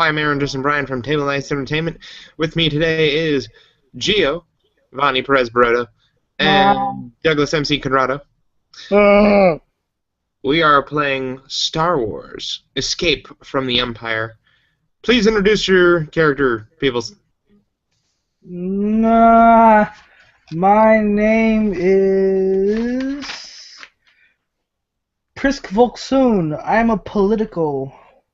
I'm Aaron, Justin Bryan from Table Nights Entertainment. With me today is Gio, Vani Perez Baroto, and Douglas MC Conrado. We are playing Star Wars: Escape from the Empire. Please introduce your character, peoples. My name is Prisk Volksoon. I'm a political.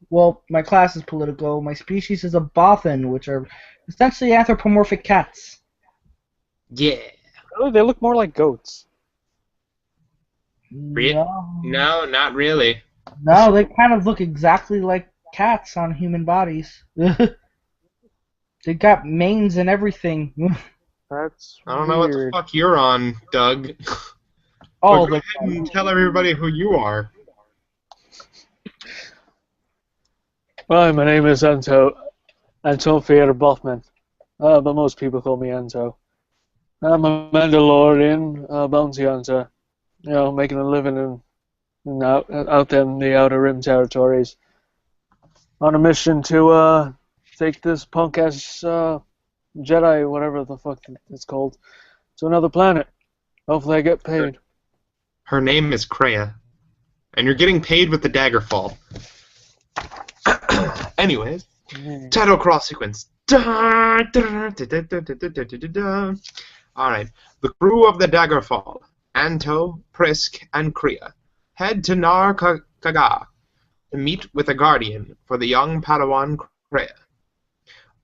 Well, my class is political. My species is a Bothan, which are essentially anthropomorphic cats. Yeah. Oh, they look more like goats. No, not really. no, they kind of look exactly like cats on human bodies. They got manes and everything. That's I don't know what the weird. fuck you're on, Doug. Oh, Go ahead and tell everybody who you are. Hi, my name is Anto Fear Bothman, but most people call me Anto. I'm a Mandalorian bounty hunter, making a living out there in the Outer Rim territories, on a mission to take this punk-ass Jedi, whatever the fuck it's called, to another planet. Hopefully I get paid. Her name is Kreia, and you're getting paid with the Daggerfall. Anyways, title crawl sequence. Alright, the crew of the Daggerfall, Anto, Prisk, and Kreia, head to Nar Kaga to meet with a guardian for the young Padawan Kreia.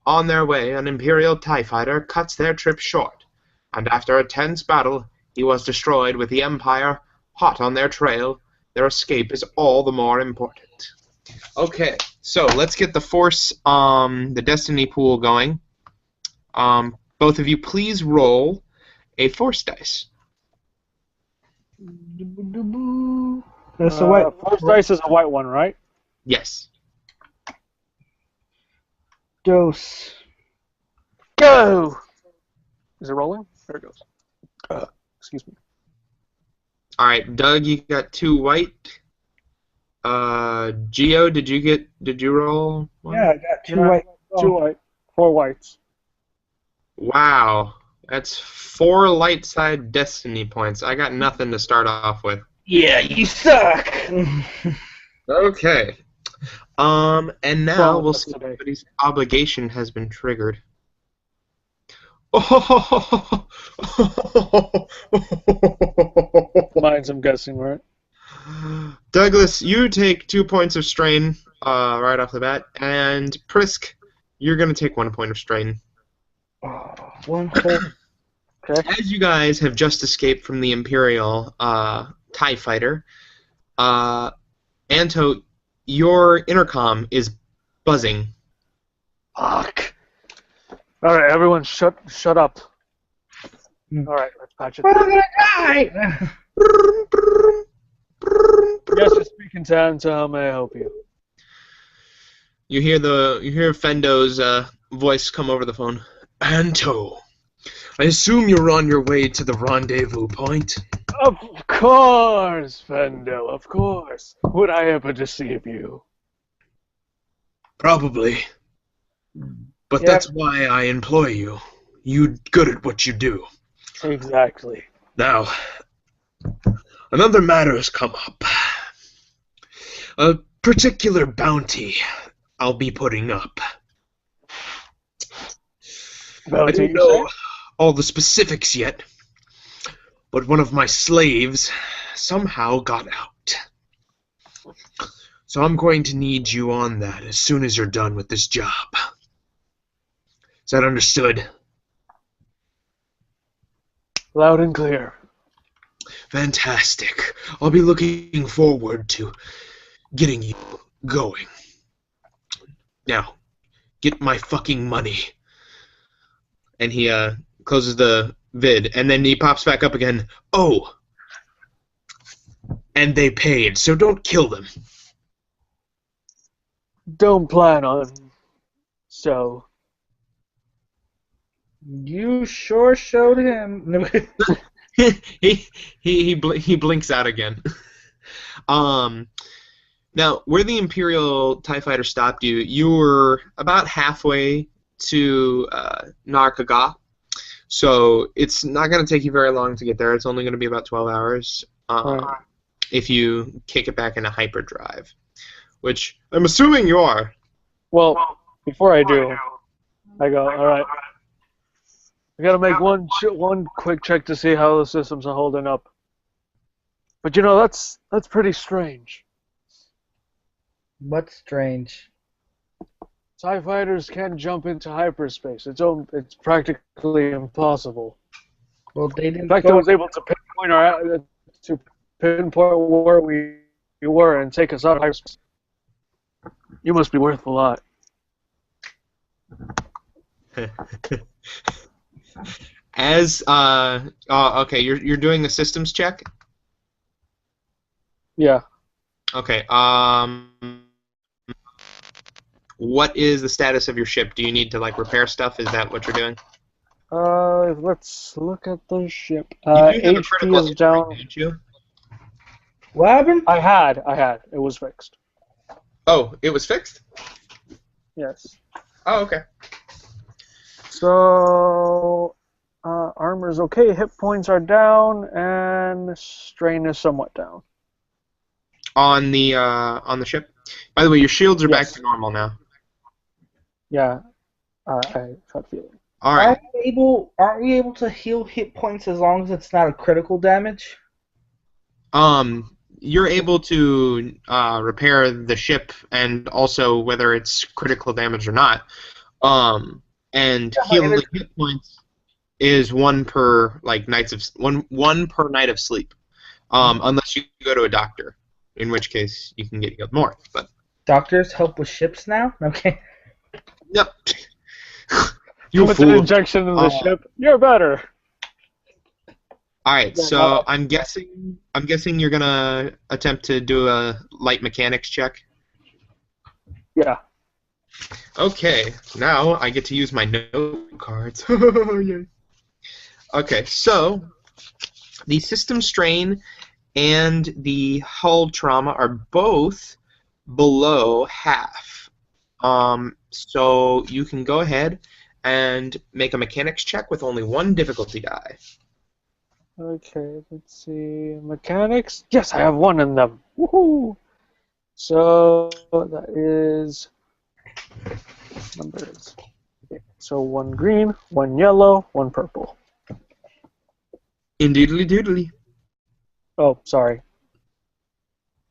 On their way, an Imperial TIE fighter cuts their trip short, and after a tense battle, he was destroyed with the Empire hot on their trail. Their escape is all the more important. Okay, so let's get the Force, the Destiny pool going. Both of you, please roll a Force dice. That's a white. First dice is a white one, right? Yes. Dose. Go! Is it rolling? There it goes. Excuse me. Alright, Doug, you got 2 white. Gio, did you roll one? Yeah, I got 2 white. 2 white. 4 whites. Wow. That's 4 light side Destiny points. I got nothing to start off with. Yeah, you suck. Okay. And now Well, we'll that's see if today. anybody's obligation has been triggered. Oh, Mine's, I'm guessing, right? Douglas, you take 2 points of strain right off the bat, and Prisk, you're going to take 1 point of strain. One whole. Okay. As you guys have just escaped from the Imperial TIE fighter, Anto, your intercom is buzzing. Fuck. Alright, everyone shut up. Alright, let's patch it. We're gonna die. Yes, you're speaking to Anto. How may I help you? You hear Fendo's voice come over the phone. Anto, I assume you're on your way to the rendezvous point. Of course, Fendo, of course. Would I ever deceive you? Probably. But Yeah. that's why I employ you. You're good at what you do. Exactly. Now, another matter has come up. A particular bounty I'll be putting up. I Bounty, don't you know say? all the specifics yet, but one of my slaves somehow got out. So I'm going to need you on that as soon as you're done with this job. Is that understood? Loud and clear. Fantastic. I'll be looking forward to getting you going. Now, get my fucking money. And he closes the vid, and then he pops back up again. Oh! And they paid, so don't kill them. Don't plan on. So. You sure showed him. he blinks out again. Now, where the Imperial TIE fighter stopped you, you were about halfway to Narkaga. So it's not going to take you very long to get there. It's only going to be about 12 hours Right. if you kick it back into hyperdrive, which I'm assuming you are. Well, before I do, I go, all right. I gotta make one quick check to see how the systems are holding up. But you know, that's pretty strange. What's strange? TIE fighters can't jump into hyperspace. It's practically impossible. Well, they In didn't fact, I go. was able to pinpoint where we were and take us out of hyperspace. You must be worth a lot. As okay, you're doing a systems check. Yeah. Okay. What is the status of your ship? Do you need to like repair stuff? Is that what you're doing? Let's look at the ship. You do have a HP critical is hit down. rate, don't you? What happened? I had. It was fixed. Oh, it was fixed? Yes. Oh, okay. So, armor's okay, hit points are down, and strain is somewhat down. On the ship. By the way, your shields are back Yes. to normal now. Yeah, I got feeling. All right. Aren't we able to heal hit points as long as it's not a critical damage? You're able to repair the ship and also whether it's critical damage or not. And healing hit points is one per one per night of sleep. Unless you go to a doctor, in which case you can get healed more. But Doctors help with ships now? Okay. yep. You Put an fool. injection in the ship. You're better. All right, so I'm guessing you're gonna attempt to do a light mechanics check. Yeah. Okay, now I get to use my note cards. Yay. Okay, so the system strain and the hull trauma are both below half. So you can go ahead and make a mechanics check with only one difficulty die. Okay, let's see. Mechanics? Yes, I have one in them. Woohoo! So that is numbers. Okay, so one green, one yellow, one purple. Indeedly doodly. Oh, sorry.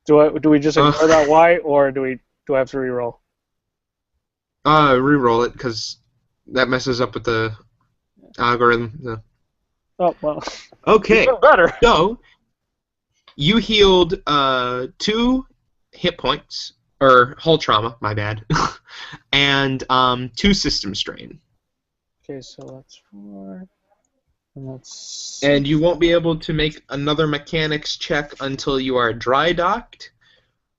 Do we just ignore that Y, or do I have to reroll? Reroll it because that messes up with the algorithm. So. Oh well. Okay. Even better. So you healed 2 hit points or hull trauma. My bad. And 2 system strain. Okay, so that's 4. And that's. And you won't be able to make another mechanics check until you are dry docked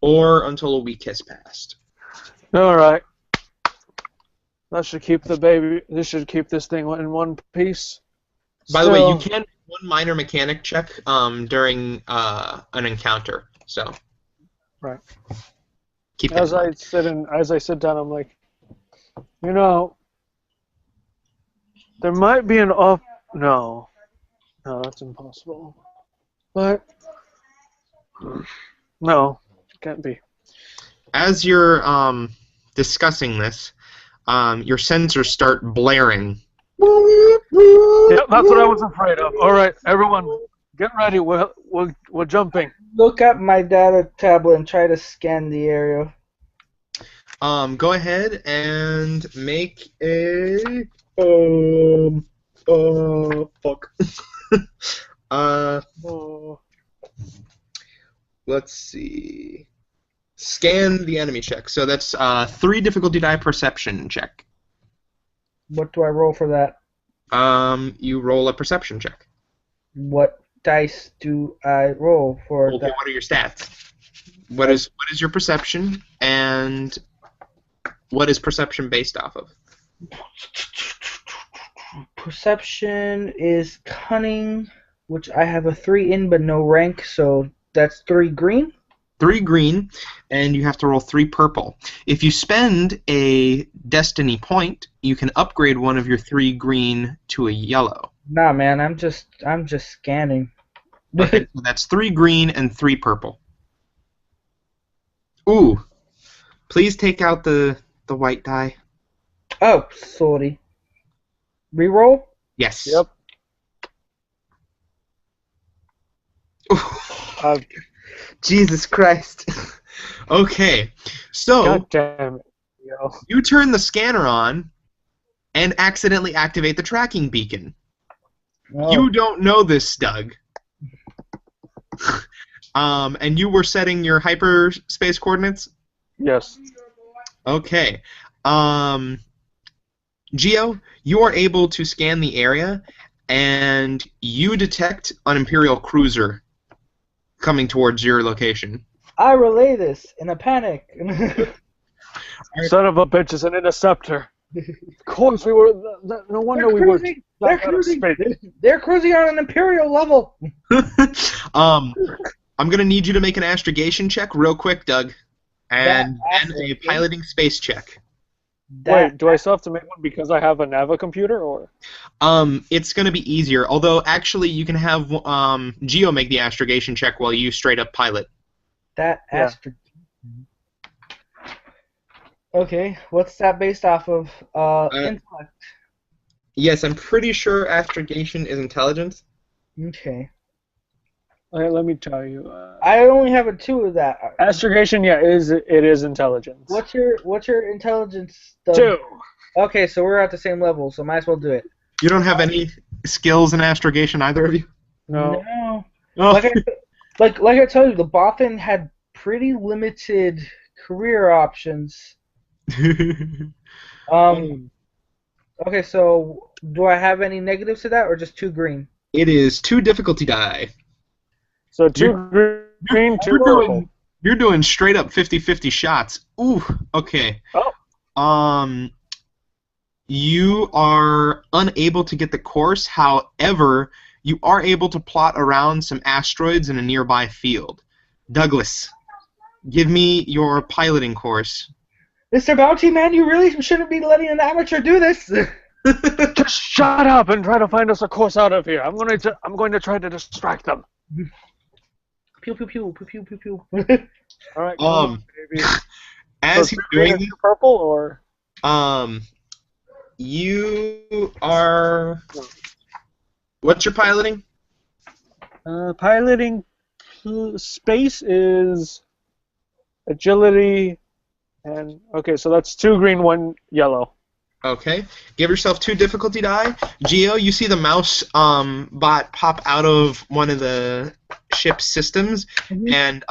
or until a week has passed. All right. That should keep the baby. This should keep this thing in one piece. By the way, you can make one minor mechanic check during an encounter. So. Right. Keep that As I sit down, I'm like, you know, there might be an off. No, that's impossible. But no, it can't be. As you're discussing this, your sensors start blaring. Yep, that's what I was afraid of. All right, everyone, get ready. We're jumping. Look at my data tablet and try to scan the area. Go ahead and make a fuck. Let's see. Scan the enemy check. So that's 3 difficulty die perception check. What do I roll for that? You roll a perception check. What dice do I roll for Okay, that? what are your stats? What is your perception, and what is perception based off of? Perception is cunning, which I have a 3 in but no rank, so that's 3 green. 3 green, and you have to roll 3 purple. If you spend a destiny point, you can upgrade one of your 3 green to a yellow. Nah, man, I'm just scanning. Okay, so that's 3 green and 3 purple. Ooh, please take out the white die. Oh, sorry. Reroll? Yes. Yep. Jesus Christ. Okay, so God damn it. Yo. you turn the scanner on and accidentally activate the tracking beacon. Oh. You don't know this, Doug. And you were setting your hyperspace coordinates? Yes. Okay. Geo, you are able to scan the area, and you detect an Imperial cruiser coming towards your location. I relay this in a panic. Son of a bitch is an interceptor. Of course we were. No wonder we were. They're cruising. They're cruising on an Imperial level. I'm gonna need you to make an astrogation check real quick, Doug, and a piloting space check. Wait, do I still have to make one because I have a Nava computer, or? It's gonna be easier. Although actually, you can have Geo make the astrogation check while you straight up pilot. That astro. Okay, what's that based off of? Intellect. Yes, I'm pretty sure astrogation is intelligence. Okay. Okay, let me tell you. I only have a 2 of that. Astrogation, yeah, it is intelligence. What's your intelligence? Stuff? 2. Okay, so we're at the same level, so might as well do it. You don't have any skills in astrogation, either of you? No. Oh. Like I told you, the Bothan had pretty limited career options. Okay, so do I have any negatives to that, or just 2 green? It is 2 difficulty die. So 2 green, 2 purple. You're doing straight up 50-50 shots. Ooh, okay. Oh. You are unable to get the course. However, you are able to plot around some asteroids in a nearby field. Douglas, give me your piloting course. Mr. Bounty Man, you really shouldn't be letting an amateur do this. Just shut up and try to find us a course out of here. I'm going to try to distract them. Pew pew pew pew pew pew. All right. Come on, baby. As so he's doing this, purple or you are. What's your piloting? Piloting space is agility, and okay, so that's 2 green, 1 yellow. Okay. Give yourself 2 difficulty die. Geo, you see the mouse bot pop out of one of the ship's systems, and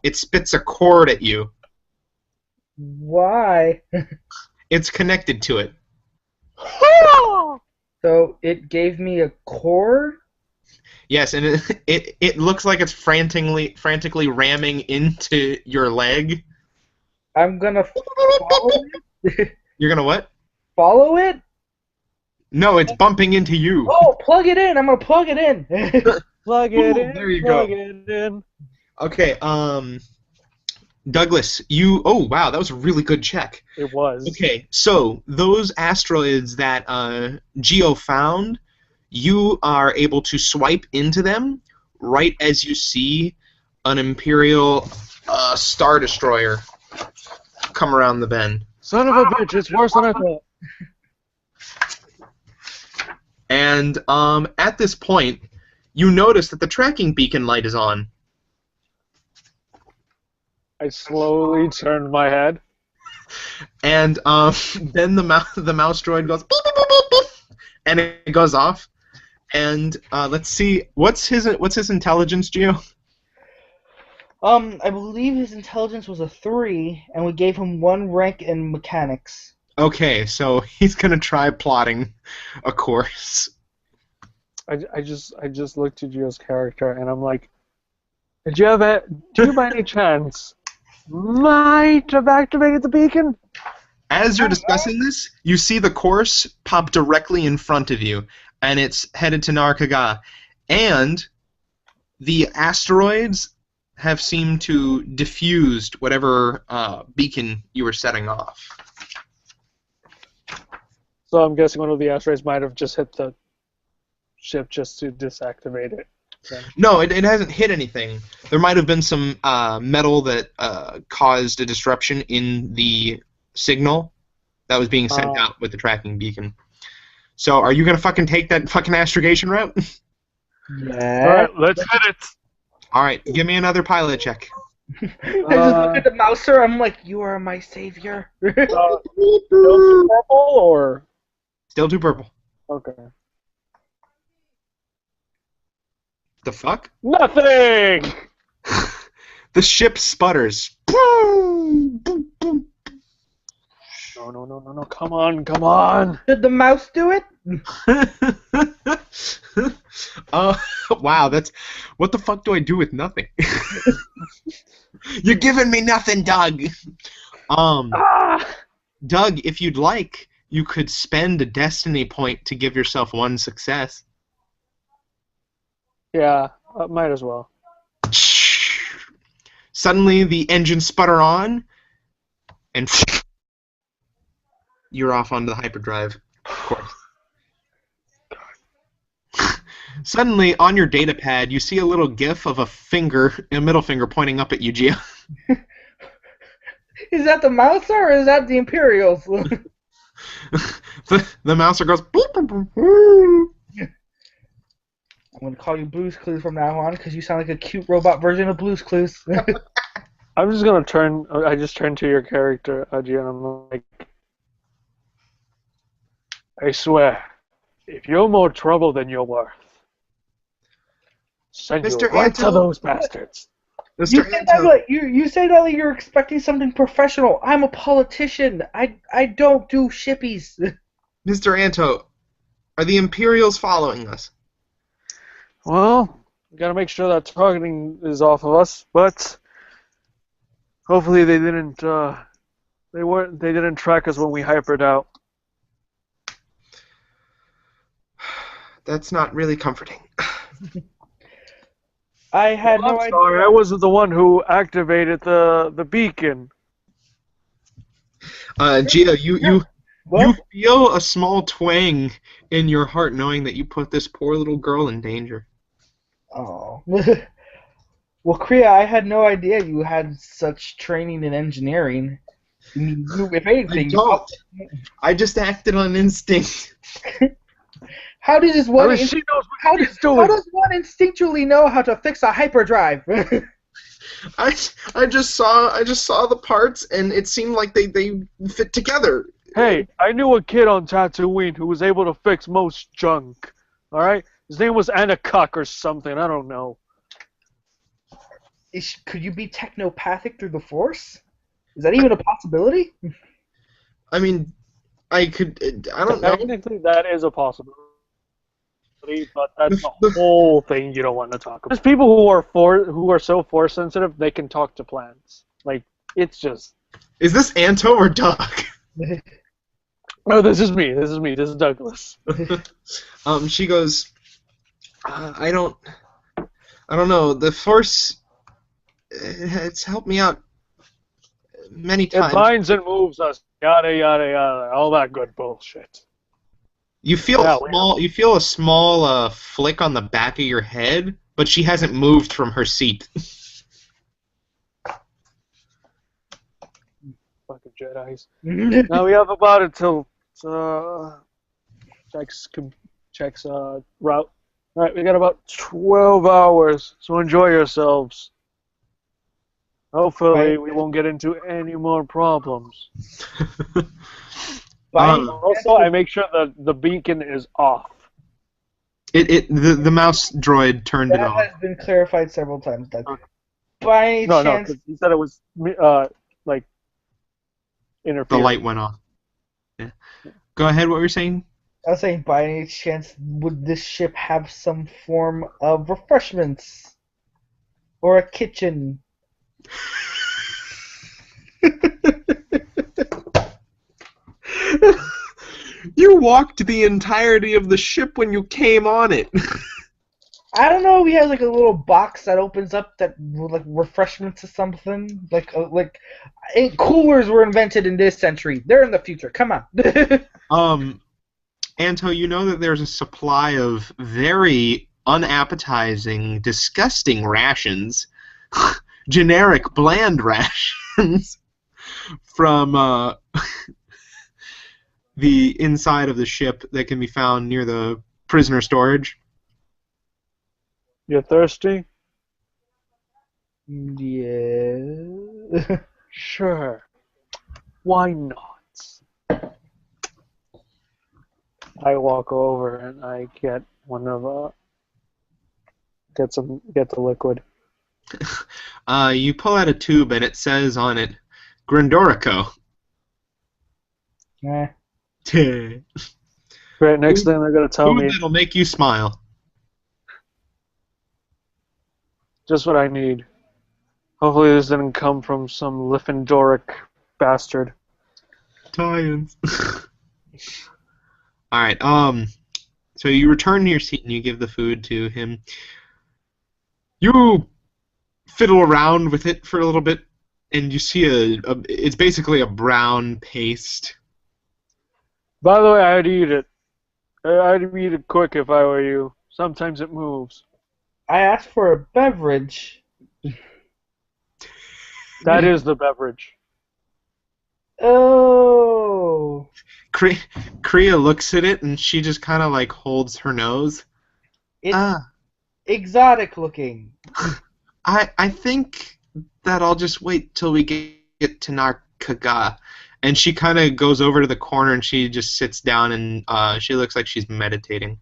it spits a cord at you. Why? It's connected to it. So it gave me a cord? Yes, and it looks like it's frantically ramming into your leg. I'm gonna follow it? You're gonna what? Follow it? No, it's bumping into you. Oh, plug it in! I'm gonna plug it in! Plug it in. There you plug go. It in. Okay, Douglas, oh wow, that was a really good check. It was. Okay, so those asteroids that Geo found, you are able to swipe into them right as you see an Imperial Star Destroyer come around the bend. Son of a bitch, it's worse than I thought. And at this point, you notice that the tracking beacon light is on. I slowly turned my head. And then the mouse droid goes beep, beep, beep, beep, beep, and it goes off. And let's see, what's his intelligence, Geo? I believe his intelligence was a 3, and we gave him 1 rank in mechanics. Okay, so he's gonna try plotting a course. I just looked at Geo's character and I'm like, do you by any chance might have activated the beacon? As you're discussing this, you see the course pop directly in front of you, and it's headed to Narkaga. And the asteroids have seemed to diffused whatever beacon you were setting off. So I'm guessing one of the asteroids might have just hit the ship just to deactivate it. Then. No, it hasn't hit anything. There might have been some metal that caused a disruption in the signal that was being sent out with the tracking beacon. So are you going to fucking take that fucking astrogation route? Yeah. Alright, let's hit it. Alright, give me another pilot check. I just look at the mouser. I'm like, you are my savior. Still too purple or? Still too purple. Okay. The fuck? Nothing! The ship sputters. Boom! Boom, boom. No, come on! Did the mouse do it? Wow, that's... What the fuck do I do with nothing? You're giving me nothing, Doug! Doug, if you'd like, you could spend a destiny point to give yourself one success. Yeah, might as well. Suddenly, the engines sputter on, and you're off onto the hyperdrive, of course. Suddenly, on your data pad, you see a little GIF of a middle finger pointing up at you, Gio. Is that the mouser or is that the Imperials? the mouser goes. Boop, boop, boop, boop. I'm gonna call you Blue's Clues from now on because you sound like a cute robot version of Blue's Clues. I'm just gonna turn. I just turned to your character, Ajay, and I'm like, I swear, if you're more trouble than you're worth, send you Mr. right to Anto. those bastards. You Mr. say that Anto, like you say that like you're expecting something professional. I'm a politician. I don't do shippies. Mr. Anto, are the Imperials following us? Well, we gotta make sure that targeting is off of us, but hopefully they didn't. They didn't track us when we hypered out. That's not really comforting. I had Well, no I'm idea. sorry, I wasn't the one who activated the beacon. Gio, you What? feel a small twang in your heart knowing that you put this poor little girl in danger. Oh. Well, Kriya, I had no idea you had such training in engineering. If anything, I don't. I just acted on instinct. How does one? I mean, she knows what How she's doing. does one instinctually know how to fix a hyperdrive? I just saw the parts and it seemed like they fit together. Hey, I knew a kid on Tatooine who was able to fix most junk. All right, his name was Anacuck or something. I don't know. Could you be technopathic through the Force? Is that even a possibility? I mean, I don't know. Technically, that is a possibility, but that's the whole thing you don't want to talk about. There's people who are so Force sensitive they can talk to plants. Like it's just. Is this Anto or Doug? Oh, this is me. This is Douglas. She goes, I don't know. The Force, it's helped me out many It times. binds and moves us. Yada yada yada. All that good bullshit. You feel a small flick on the back of your head, but she hasn't moved from her seat. Fucking Jedis. Now we have about until checks route. All right, we got about 12 hours, so enjoy yourselves. Hopefully, we won't get into any more problems. Also, I make sure that the beacon is off. The mouse droid turned it off. That has been clarified several times. Doug. Okay. By any No, chance, because he said it was like The interfering. light went off. Yeah. Go ahead. What were you saying? I was saying, by any chance, would this ship have some form of refreshments or a kitchen? You walked the entirety of the ship when you came on it. I don't know. He has like a little box that opens up that like refreshments or something. Coolers were invented in this century. They're in the future. Come on. Anto, you know that there's a supply of very unappetizing, disgusting rations, generic bland rations from the inside of the ship that can be found near the prisoner storage. You thirsty? Yeah. Sure. Why not? I walk over and I get get the liquid. You pull out a tube and it says on it, Grandorico. Eh. Food Great. Next thing they're gonna tell me that'll make you smile. just what I need. Hopefully this didn't come from some Liffendoric bastard. Tie-ins. Alright, so you return to your seat and you give the food to him. You fiddle around with it for a little bit, and you see it's basically a brown paste. By the way, I'd eat it. I'd eat it quick if I were you. Sometimes it moves. I asked for a beverage. That is the beverage. Oh. Kriya looks at it and she just kind of like holds her nose. It's exotic looking. I think that I'll just wait till we get to Narkaga. And she kind of goes over to the corner and she just sits down and she looks like she's meditating.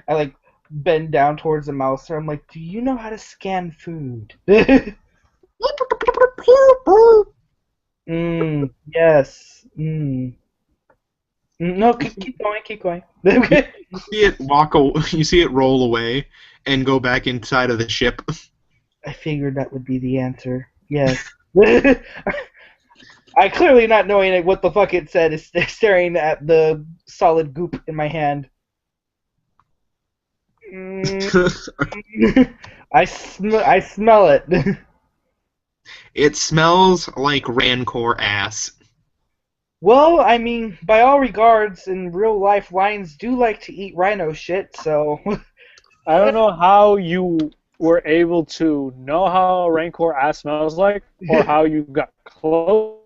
I like bend down towards the mouse. I'm like, do you know how to scan food? Yes. No, keep going. You see it you see it roll away and go back inside of the ship. I figured that would be the answer. Yes. I clearly not knowing what the fuck it said is staring at the solid goop in my hand. I smell it. It smells like Rancor ass. Well, I mean, by all regards, in real life, lions do like to eat rhino shit, so... I don't know how you were able to know how Rancor ass smells like, or how you got close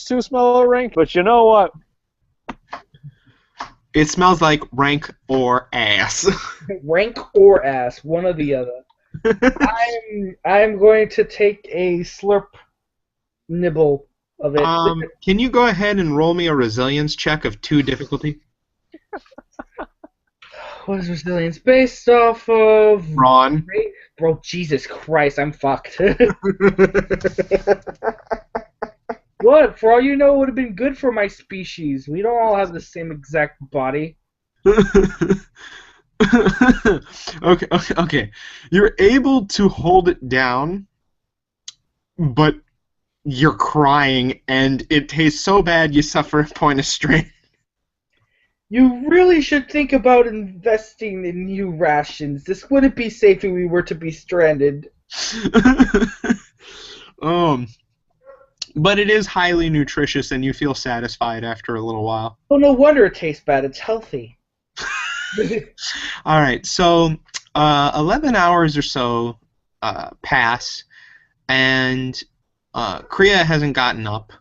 to smell a rank, but you know what? It smells like rank or ass. Rank or ass, one or the other. I'm going to take a slurp nibble of it. Can you go ahead and roll me a resilience check of 2 difficulty? What is resilience based off of? Ron. Bro, Jesus Christ, I'm fucked. What? For all you know, it would have been good for my species. We don't all have the same exact body. Okay. You're able to hold it down, but you're crying, and it tastes so bad you suffer a point of strain. You really should think about investing in new rations. This wouldn't be safe if we were to be stranded. But it is highly nutritious, and you feel satisfied after a little while. Oh, no wonder it tastes bad. It's healthy. All right, so 11 hours or so pass, and Kriya hasn't gotten up.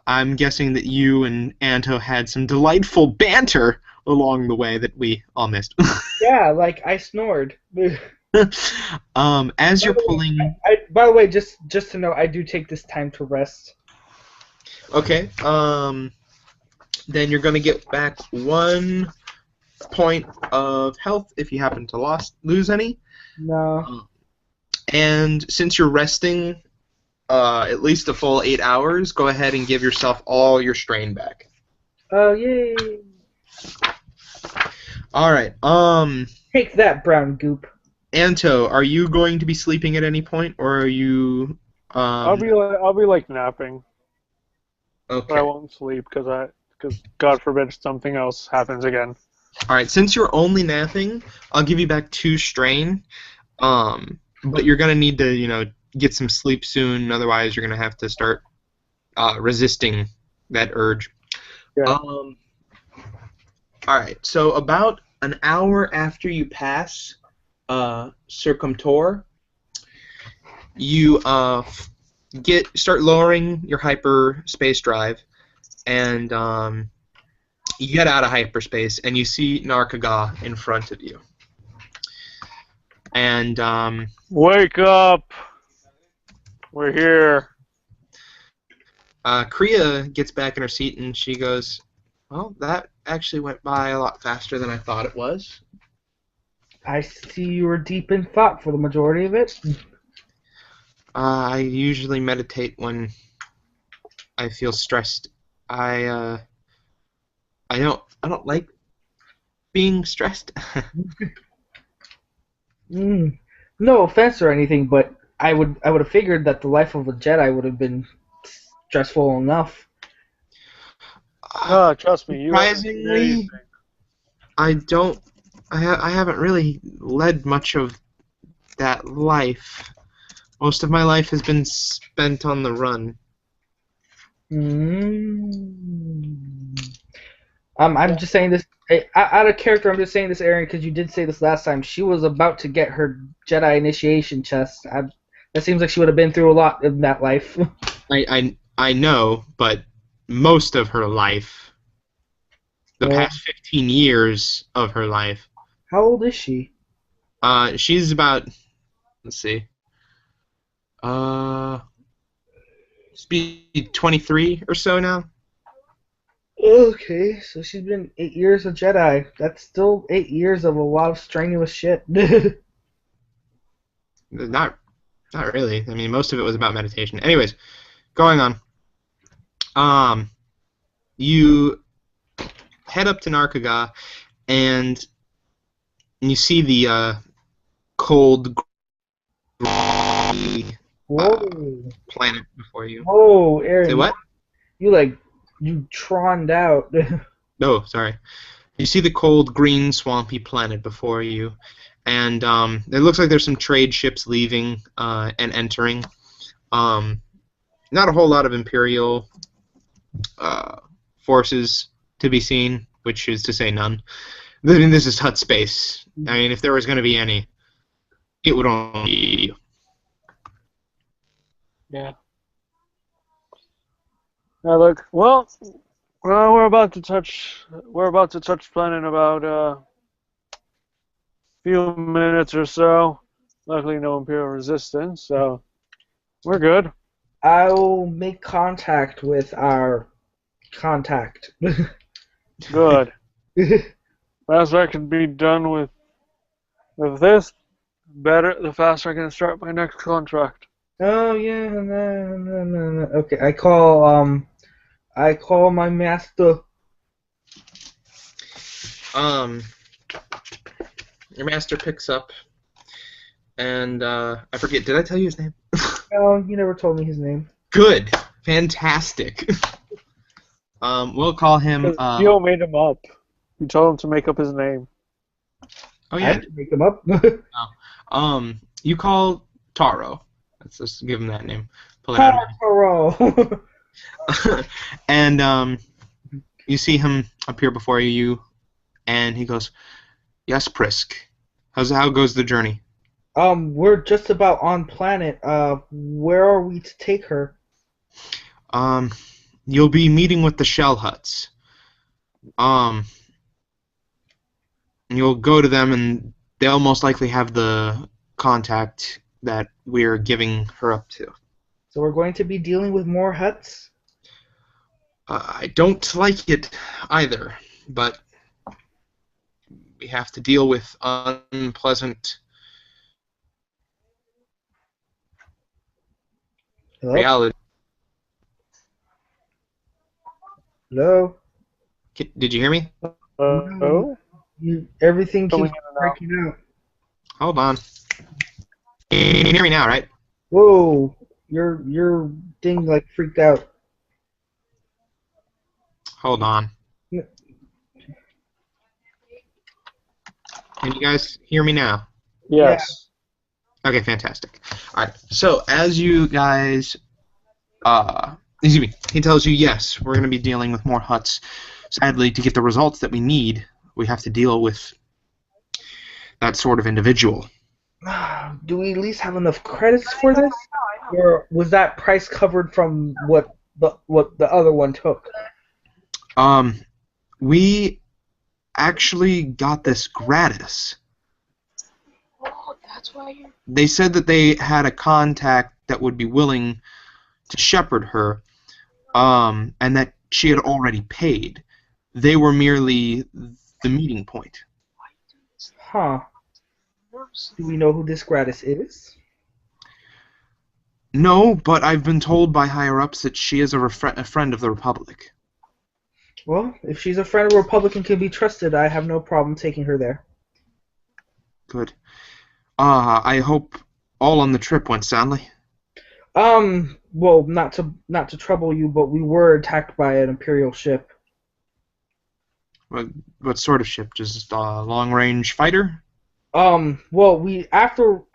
I'm guessing that you and Anto had some delightful banter along the way that we all missed. Yeah, like I snored. As you're pulling... by the way, just to know, I do take this time to rest. Okay, then you're going to get back 1 point of health if you happen to lose any. No. And since you're resting at least a full 8 hours, go ahead and give yourself all your strain back. Oh, yay. Alright, Take that, brown goop. Anto, are you going to be sleeping at any point, or are you... I'll be like napping. Okay. But I won't sleep because God forbid something else happens again. All right, since you're only napping, I'll give you back 2 strain. But you're gonna need to, get some sleep soon. Otherwise, you're gonna have to start resisting that urge. Yeah. All right. So about an hour after you pass Circumtor, you start lowering your hyperspace drive, and you get out of hyperspace, and you see Narkaga in front of you. And Wake up! We're here. Kriya gets back in her seat, and she goes, "Well, that actually went by a lot faster than I thought it was." I see you were deep in thought for the majority of it. I usually meditate when I feel stressed. I don't like being stressed. No offense or anything, but I would have figured that the life of a Jedi would have been stressful enough. No, trust me. You haven't seen Surprisingly, anything. I don't. I haven't really led much of that life. Most of my life has been spent on the run. I'm just saying this out of character. I'm just saying this, Aaron, because you did say this last time. She was about to get her Jedi initiation chest. That seems like she would have been through a lot in that life. I know, but most of her life, the past 15 years of her life. How old is she? She's about, let's see, she's be 23 or so now. Okay, so she's been 8 years a Jedi. That's still 8 years of a lot of strenuous shit. Not really. I mean, most of it was about meditation. Anyways, going on. You head up to Narkaga, and you see the cold, gray, Whoa. planet before you. Whoa, Aaron. Say what? You troned out. No, sorry. You see the cold, green, swampy planet before you, and it looks like there's some trade ships leaving and entering. Not a whole lot of Imperial forces to be seen, which is to say none. I mean, this is Hut space. I mean, if there was going to be any, it would only be you. Yeah. Now look, well, we're about to touch planet in about a few minutes or so. Luckily, no Imperial resistance, so we're good. I'll make contact with our contact. Good. Faster I can be done with this, better. The faster I can start my next contract. Oh yeah, no. Okay, I call my master. Your master picks up, and I forget. Did I tell you his name? Oh, you never told me his name. Good, fantastic. We'll call him. Gio made him up. You told him to make up his name. Oh I yeah. didn't make him up. You call Taro. Let's just give him that name. Pull it out. Taro. And you see him appear before you, and he goes, "Yes, Prisk. How goes the journey?" We're just about on planet. Where are we to take her? You'll be meeting with the Shell Huts. You'll go to them, and they'll most likely have the contact that we're giving her up to. So we're going to be dealing with more huts? I don't like it either, but we have to deal with unpleasant reality. Hello? Did you hear me? Oh? Everything Coming keeps in and out. breaking out. Hold on. You can hear me now, right? Whoa, your thing like freaked out. Hold on. Can you guys hear me now? Yes. Okay, fantastic. All right. So as you guys, excuse me, he tells you, yes, we're going to be dealing with more huts. Sadly, to get the results that we need, we have to deal with that sort of individual. Do we at least have enough credits for this, or was that price covered from what the other one took? We actually got this gratis. Oh, that's why you're... They said that they had a contact that would be willing to shepherd her, and that she had already paid. They were merely the meeting point. Huh. Do we know who this gratis is? No, but I've been told by higher-ups that she is a friend of the Republic. Well, if she's a friend of a Republican can be trusted, I have no problem taking her there. Good. I hope all on the trip went soundly. Well, not to trouble you, but we were attacked by an Imperial ship. What sort of ship? Just a long-range fighter? Well, we after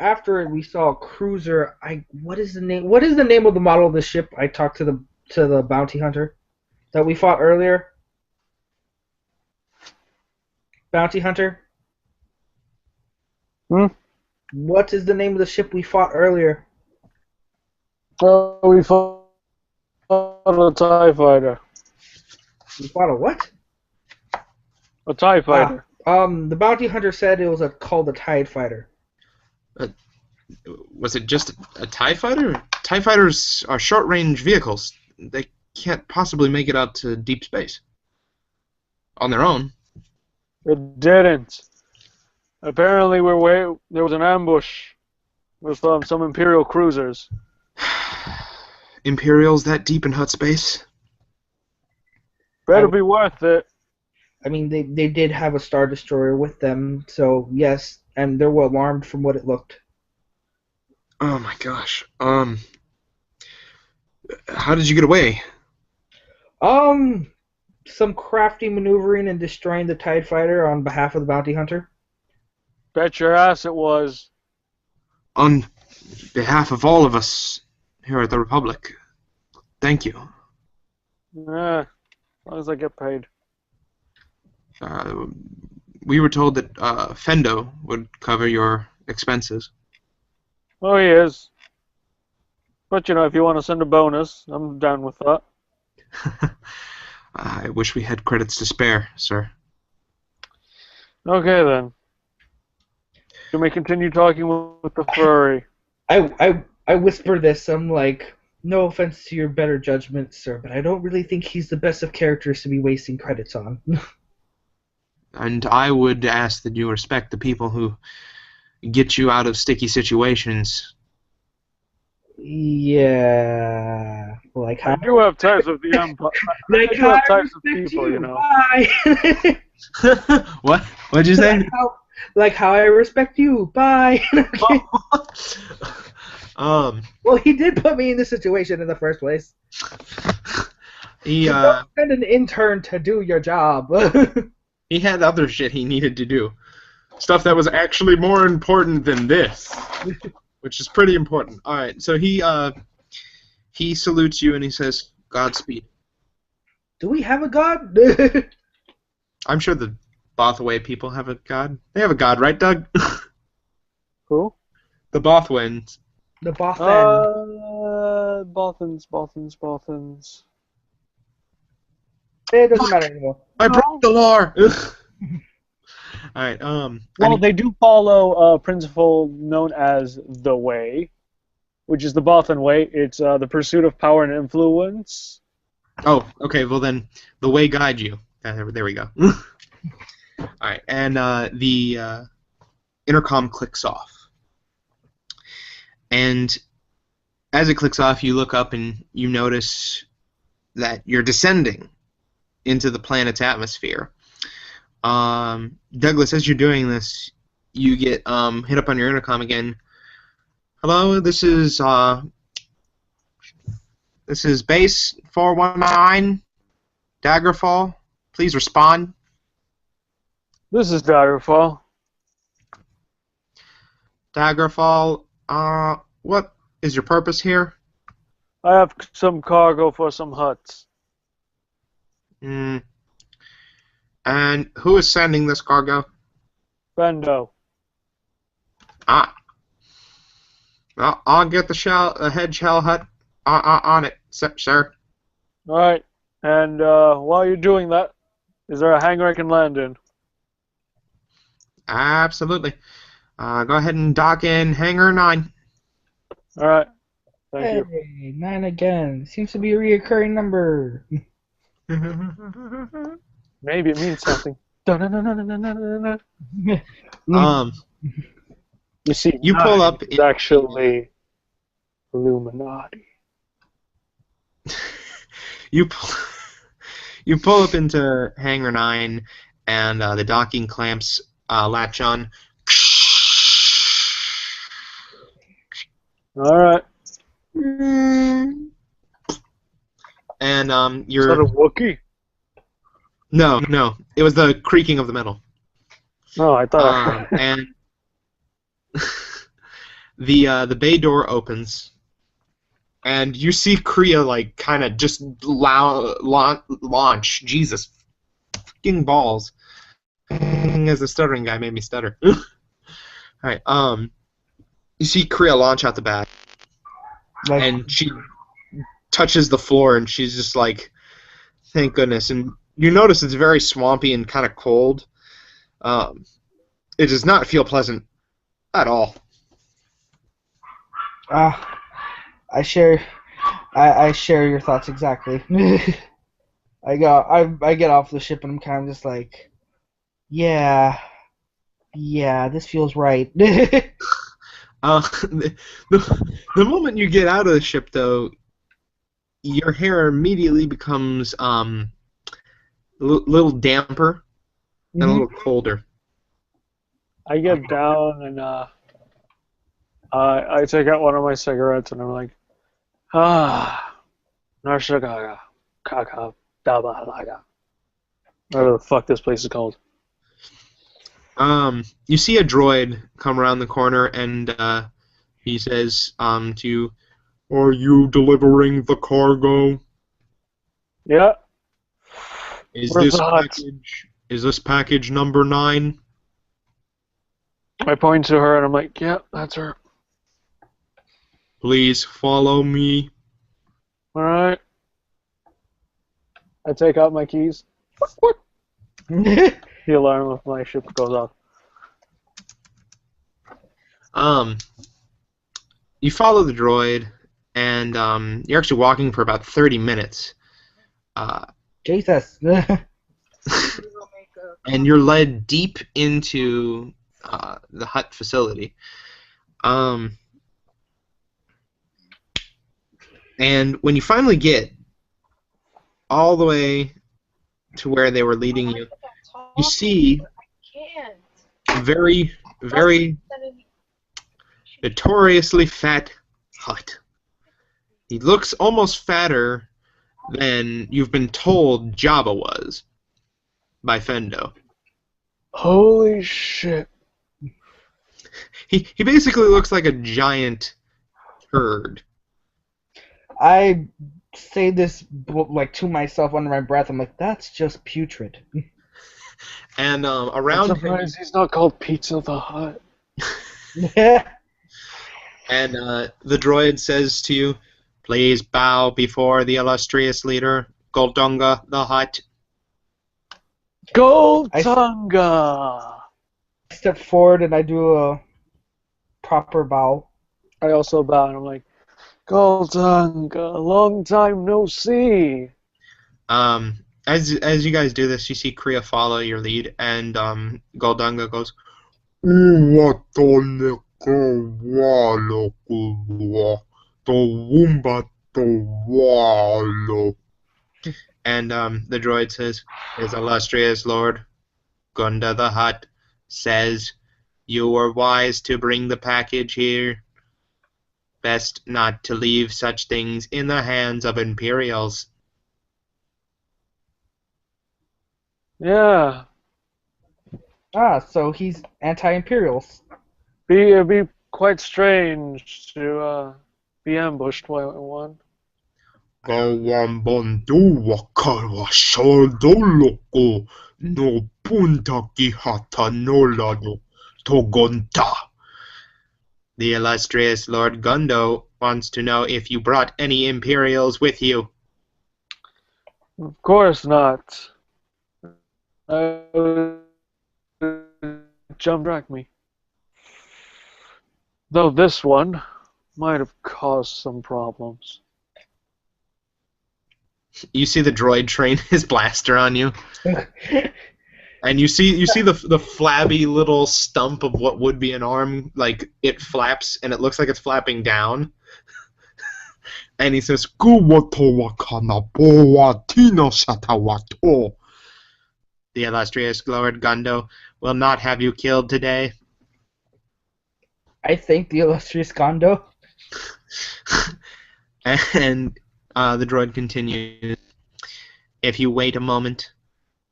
we saw a cruiser. What is the name? What is the name of the model of the ship? I talked to the bounty hunter that we fought earlier. Bounty hunter. What is the name of the ship we fought earlier? Oh, we fought a TIE fighter. We fought a what? A TIE fighter. The bounty hunter said it was called a TIE fighter. Was it just a TIE fighter? TIE fighters are short-range vehicles. They can't possibly make it out to deep space on their own. It didn't. Apparently, there was an ambush with some Imperial cruisers. Imperials that deep in hut space? Better be worth it. I mean, they did have a Star Destroyer with them, so yes, and they were alarmed from what it looked. Oh my gosh. How did you get away? Some crafty maneuvering and destroying the TIE fighter on behalf of the bounty hunter. Bet your ass it was. On behalf of all of us here at the Republic, thank you. Yeah, as long as I get paid. We were told that Fendo would cover your expenses. Oh, he is. But, if you want to send a bonus, I'm down with that. I wish we had credits to spare, sir. Okay, then. You may continue talking with the furry. I whisper this. I'm like, no offense to your better judgment, sir, but I don't really think he's the best of characters to be wasting credits on. And I would ask that you respect the people who get you out of sticky situations. Yeah, like how I do have types of the Empire. like I do how have I types of respect people, you. Bye. What? What'd you say? Like how I respect you. Bye. Well, he did put me in this situation in the first place. He Don't send an intern to do your job. he had other shit he needed to do. Stuff that was actually more important than this. Which is pretty important. Alright, so he salutes you and he says, Godspeed. Do we have a god? I'm sure the Bothaway people have a god. They have a god, right, Doug? Who? The Bothwins. The Bothan. Bothans. It doesn't matter anymore. I broke the lore! Alright, Well, they do follow a principle known as the Way, which is the Bothan Way. It's the pursuit of power and influence. Oh, okay, well then, the way guide you. There we go. Alright, and the intercom clicks off. And as it clicks off, you look up and you notice that you're descending into the planet's atmosphere. Douglas, as you're doing this, you get hit up on your intercom again. Hello, this is base 419, Daggerfall. Please respond. This is Daggerfall. Daggerfall, what is your purpose here? I have some cargo for some huts. Hmm. And who is sending this cargo? Bendo. Ah, well, I'll get the head shell hut on it, sir. Alright. And while you're doing that, is there a hangar I can land in? Absolutely. Go ahead and dock in Hangar 9. Alright. Thank Hey, you. 9 again. Seems to be a reoccurring number. Maybe it means something. Dun-dun-dun-dun-dun-dun-dun. um, You see, you pull 9 up is actually Illuminati. you pull, you pull up into Hangar 9, and the docking clamps latch on. Alright. And Is that a Wookiee? no, it was the creaking of the metal. No, I thought I heard. And the bay door opens, and you see Kriya like kind of just launch. Jesus, fucking balls! As a stuttering guy made me stutter. All right, you see Kriya launch out the back, Like, and she touches the floor, and she's just like, "Thank goodness!" And you notice it's very swampy and kind of cold. It does not feel pleasant at all. I share your thoughts exactly. I get off the ship and I'm kind of just like, yeah, this feels right. The moment you get out of the ship, though, your hair immediately becomes a little damper and a little colder. I get down and I take out one of my cigarettes and I'm like, Narshagaga, Kaka, Dabalaga. Whatever the fuck this place is called. You see a droid come around the corner, and he says to you, "Are you delivering the cargo? Yeah. Is Where's this the hut? package number 9? I point to her and I'm like, yeah, that's her. Please follow me." Alright. I take out my keys. The alarm of my ship goes off. You follow the droid, and you're actually walking for about 30 minutes. Jesus. And you're led deep into the hut facility. And when you finally get all the way to where they were leading you, you see a very, very notoriously fat hut. He looks almost fatter than you've been told Jabba was by Fendo. Holy shit. He basically looks like a giant turd. I say this like to myself under my breath. I'm like, that's just putrid. And I'm around him, surprised he's not called Pizza the Hut. and the droid says to you, "Please bow before the illustrious leader, Goldunga the Hutt." Goldtunga! I step forward and I do a proper bow. I also bow and I'm like, Goldtunga, long time no see. As you guys do this, you see Kriya follow your lead, and Goldunga goes, and the droid says, "His illustrious lord, Gunda the Hutt, says you were wise to bring the package here. Best not to leave such things in the hands of Imperials." Yeah. So he's anti-imperials. Be quite strange to be ambushed by one. Kawambonduwakarwashordoloko no puntaki hata nolado togonta. The illustrious Lord Gundo wants to know if you brought any Imperials with you. Of course not. Jump track me. Though this one might have caused some problems. You see the droid train his blaster on you, and you see the flabby little stump of what would be an arm, like it flaps, and it looks like it's flapping down. And he says, "Kuwato wakana boa tino satawato." The illustrious Lord Gundo will not have you killed today. I think the illustrious Gondo. And the droid continues, if you wait a moment,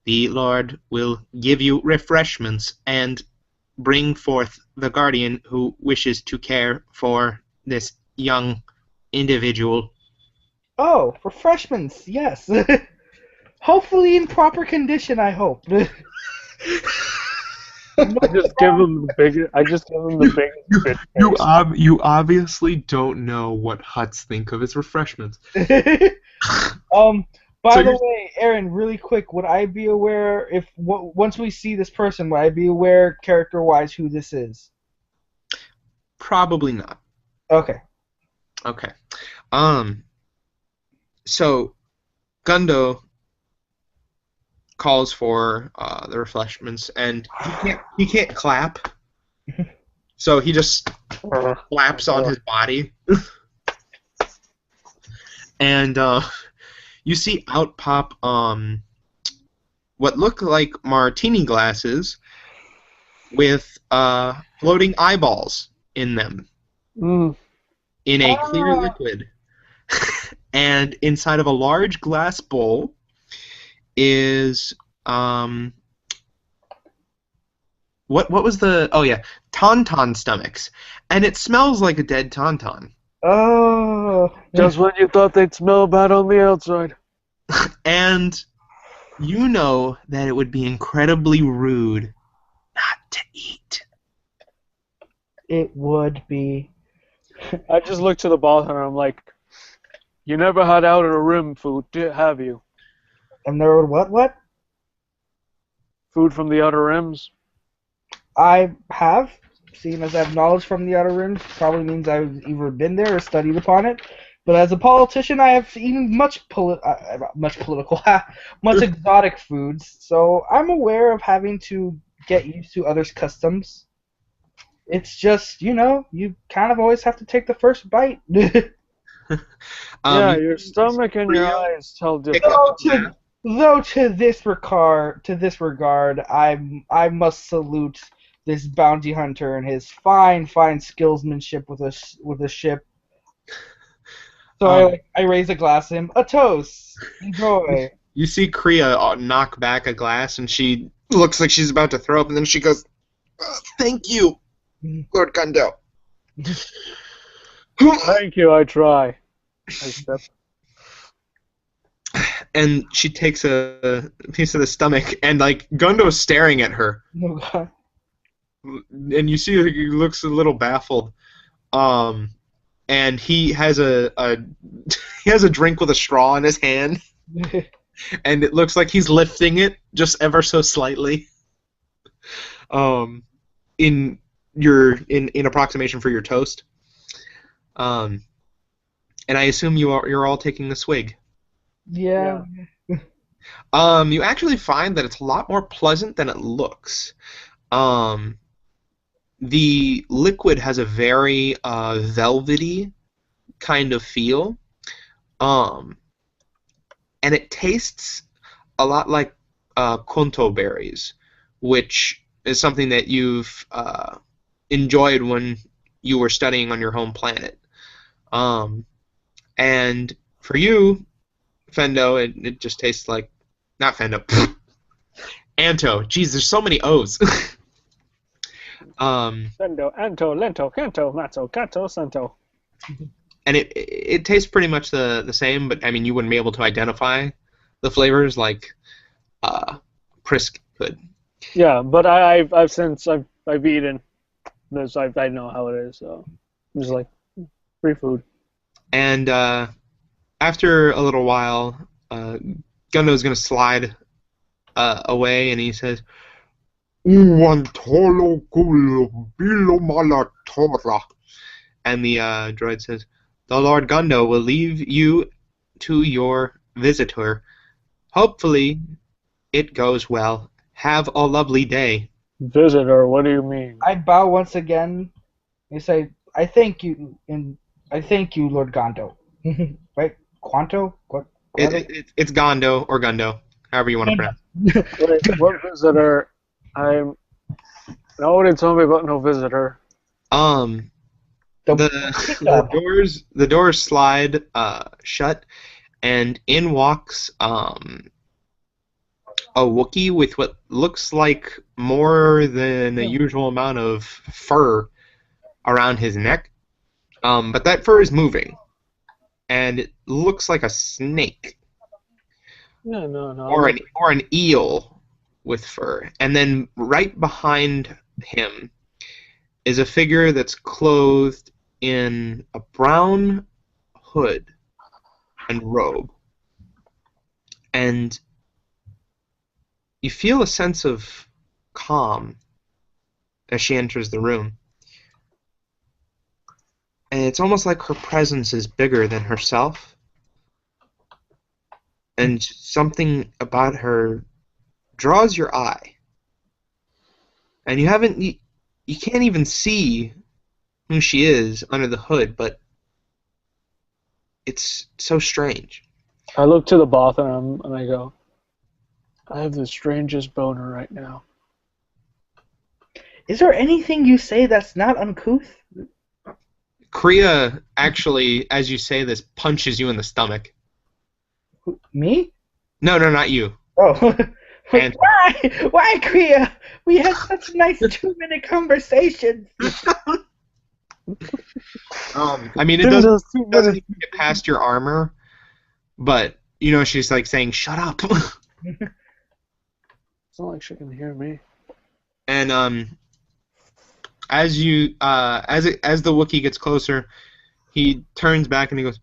the Lord will give you refreshments and bring forth the guardian who wishes to care for this young individual. Oh, refreshments, yes. Hopefully in proper condition, I hope. I just give him the biggest. Bit face. You obviously don't know what Hutts think of his refreshments. By the way, Aaron, really quick, would I be aware once we see this person, would I be aware character-wise who this is? Probably not. Okay. Okay. So Gundo calls for the refreshments, and he can't clap, so he just flaps on his body, and you see out pop what look like martini glasses with floating eyeballs in them, in a clear liquid, and inside of a large glass bowl is what was the tauntaun stomachs, and it smells like a dead tauntaun. Oh, just when you thought they'd smell bad on the outside. And you know that it would be incredibly rude not to eat. It would be. I just look to the bartender and I'm like, you never had Outer Rim food, have you? And there were what? Food from the Outer Rims? I have, seeing as I have knowledge from the Outer Rims, probably means I've either been there or studied upon it. But as a politician, I have eaten much exotic foods, so I'm aware of having to get used to others' customs. It's just, you kind of always have to take the first bite. Yeah, your stomach and your eyes tell different. Though to this regard, I must salute this bounty hunter and his fine skillsmanship with a ship. So I raise a glass to him. A toast. Enjoy. You see Kriya knock back a glass, and she looks like she's about to throw up, and then she goes, "Thank you, Lord Gundo." Thank you, I try. I step. And she takes a piece of the stomach, and Gundo's staring at her. Oh, God. And you see he looks a little baffled. And he has a drink with a straw in his hand, and it looks like he's lifting it just ever so slightly. In approximation for your toast. And I assume you're all taking a swig. Yeah. You actually find that it's a lot more pleasant than it looks. The liquid has a very velvety kind of feel, and it tastes a lot like konto berries, which is something that you've enjoyed when you were studying on your home planet. And for you, Fendo, it just tastes like... Not Fendo. Anto. Jeez, there's so many O's. Sendo, Anto, Lento, Canto, Matzo, Cato, Santo. And it tastes pretty much the same, but I mean you wouldn't be able to identify the flavors like Prisk could. Yeah, but I've eaten this. I know how it is. So I'm just like free food. And after a little while, Gundo's gonna slide away, and he says, "Uantolo kulo bilo malatora." And the droid says, "The Lord Gundo will leave you to your visitor. Hopefully, it goes well. Have a lovely day." Visitor? What do you mean? I bow once again. And say, I thank you, Lord Gondo. Right? Quanto? What? It's Gondo or Gundo, however you want to pronounce it. Wait, what visitor? Nobody told me about no visitor. The doors slide shut, and in walks a Wookiee with what looks like more than a usual amount of fur around his neck. But that fur is moving, and it looks like a snake. No. Or an eel with fur. And then right behind him is a figure that's clothed in a brown hood and robe. And you feel a sense of calm as she enters the room. And it's almost like her presence is bigger than herself. And something about her draws your eye. And you can't even see who she is under the hood, but it's so strange. I look to the bathroom and I go, I have the strangest boner right now. Is there anything you say that's not uncouth? Kriya actually, as you say this, punches you in the stomach. Me? No, not you. Oh. And Why, Kriya? We had such a nice 2-minute conversation. I mean, it doesn't even get past your armor, but she's like saying, "Shut up." It's not like she can hear me. And as the Wookiee gets closer, he turns back and he goes,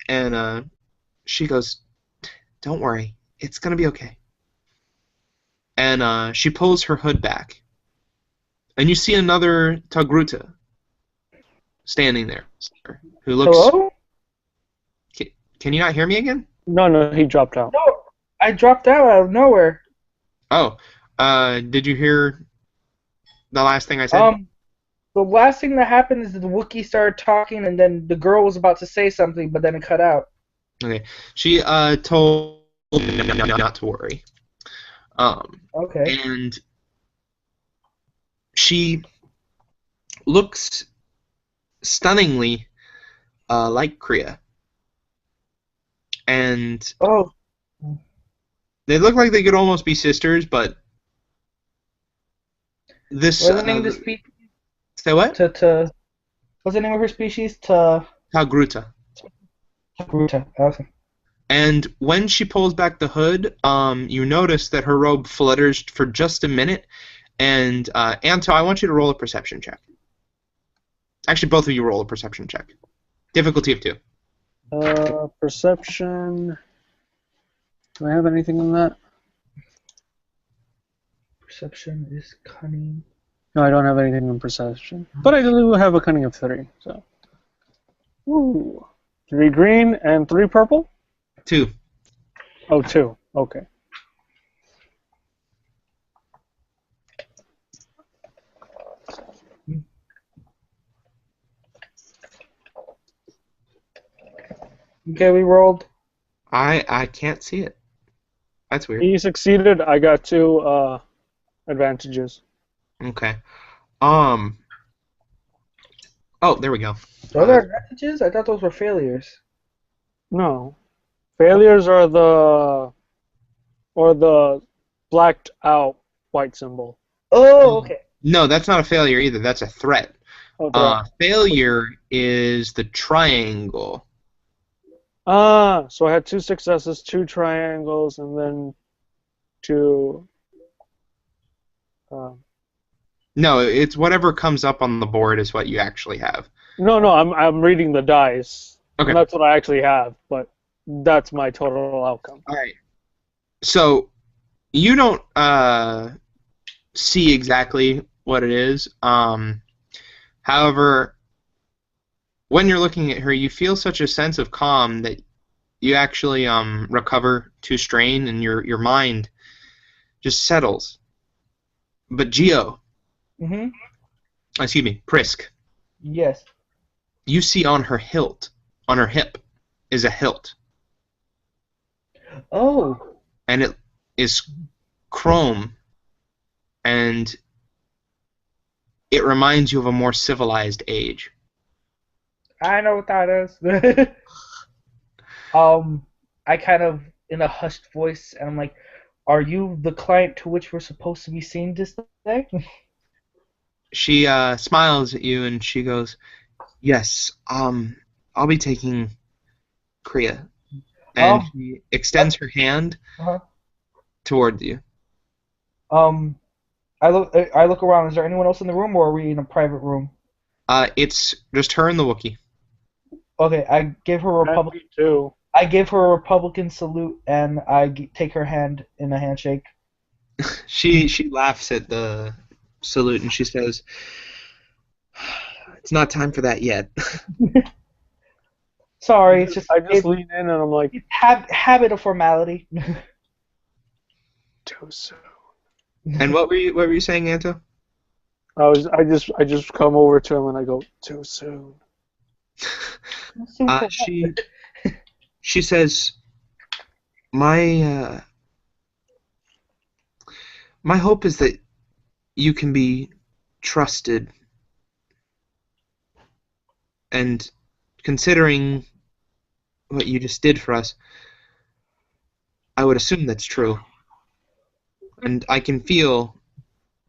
and she goes, "Don't worry, it's gonna be okay." And she pulls her hood back, and you see another Togruta standing there, who looks. Hello? Can you not hear me again? No, he dropped out. No, I dropped out of nowhere. Oh, did you hear the last thing I said? The last thing that happened is that the Wookiee started talking, and then the girl was about to say something, but then it cut out. Okay. She told me not to worry. Okay. And she looks stunningly like Kriya. And they look like they could almost be sisters, but this. What's the name of the species? Say what? What's the name of her species? Togruta. Togruta. Okay. And when she pulls back the hood, you notice that her robe flutters for just a minute. And Anto, I want you to roll a perception check. Actually, both of you roll a perception check. Difficulty of 2. Perception. Do I have anything in that? Perception is cunning. No, I don't have anything in perception. But I do have a cunning of 3, so. Ooh. 3 green and 3 purple? 2. Oh, 2. Okay. Okay, we rolled. I can't see it. That's weird. He succeeded. I got 2 advantages. Okay. Oh, there we go. Those are advantages? I thought those were failures. No. Failures are the or the blacked out white symbol? Oh, okay. No, that's not a failure either. That's a threat. Oh, threat. Failure is the triangle. So I had 2 successes, 2 triangles, and then 2. No, it's whatever comes up on the board is what you actually have. No, I'm reading the dice, Okay. and that's what I actually have. But that's my total outcome. All right. So you don't see exactly what it is. However, when you're looking at her, you feel such a sense of calm that you actually recover to strain, and your mind just settles. But Geo, excuse me, Prisk, Yes. you see on her hip, is a hilt, Oh. and it is chrome, and it reminds you of a more civilized age. I know what that is. I kind of, in a hushed voice, and I'm like, "Are you the client to which we're supposed to be seeing this day?" She smiles at you and she goes, "Yes, I'll be taking Kriya." And she extends her hand towards you. I look around. Is there anyone else in the room, or are we in a private room? It's just her and the Wookiee. Okay, I give her a Republican. Too. I give her a Republican salute, and I take her hand in a handshake. She laughs at the salute and she says, "It's not time for that yet." Sorry, it's just I just lean in and I'm like, habit of formality. too soon. And what were you saying, Anto? I just come over to him and I go, too soon. She says, my hope is that you can be trusted, and considering what you just did for us, I would assume that's true. And I can feel,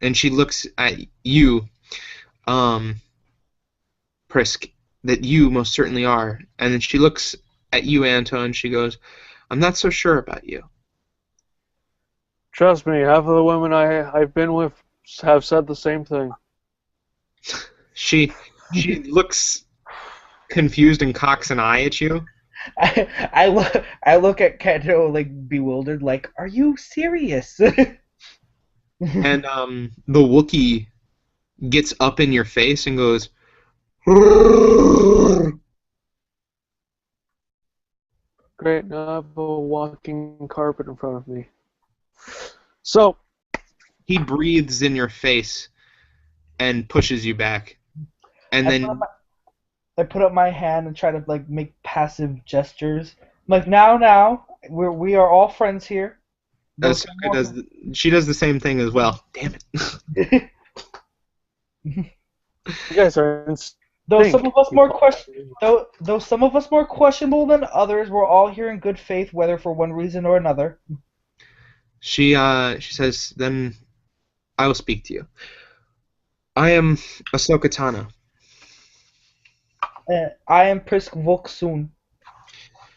and she looks at you, Prisk, that you most certainly are. And then she looks at you, Anto, and she goes, "I'm not so sure about you." Trust me, half of the women I've been with have said the same thing. She looks confused and cocks an eye at you. I look at Kato like bewildered, like, "Are you serious?" And the Wookiee gets up in your face and goes, Great, now I have a walking carpet in front of me. So, he breathes in your face and pushes you back. And then I put up my hand and try to like make passive gestures. I'm like, now, we are all friends here. Ahsoka she does the same thing as well. Damn it. you guys are in Though some of us more questionable than others, we're all here in good faith, whether for one reason or another. She says, "Then I will speak to you. I am Ahsoka Tano." I am Prisk Voksoon.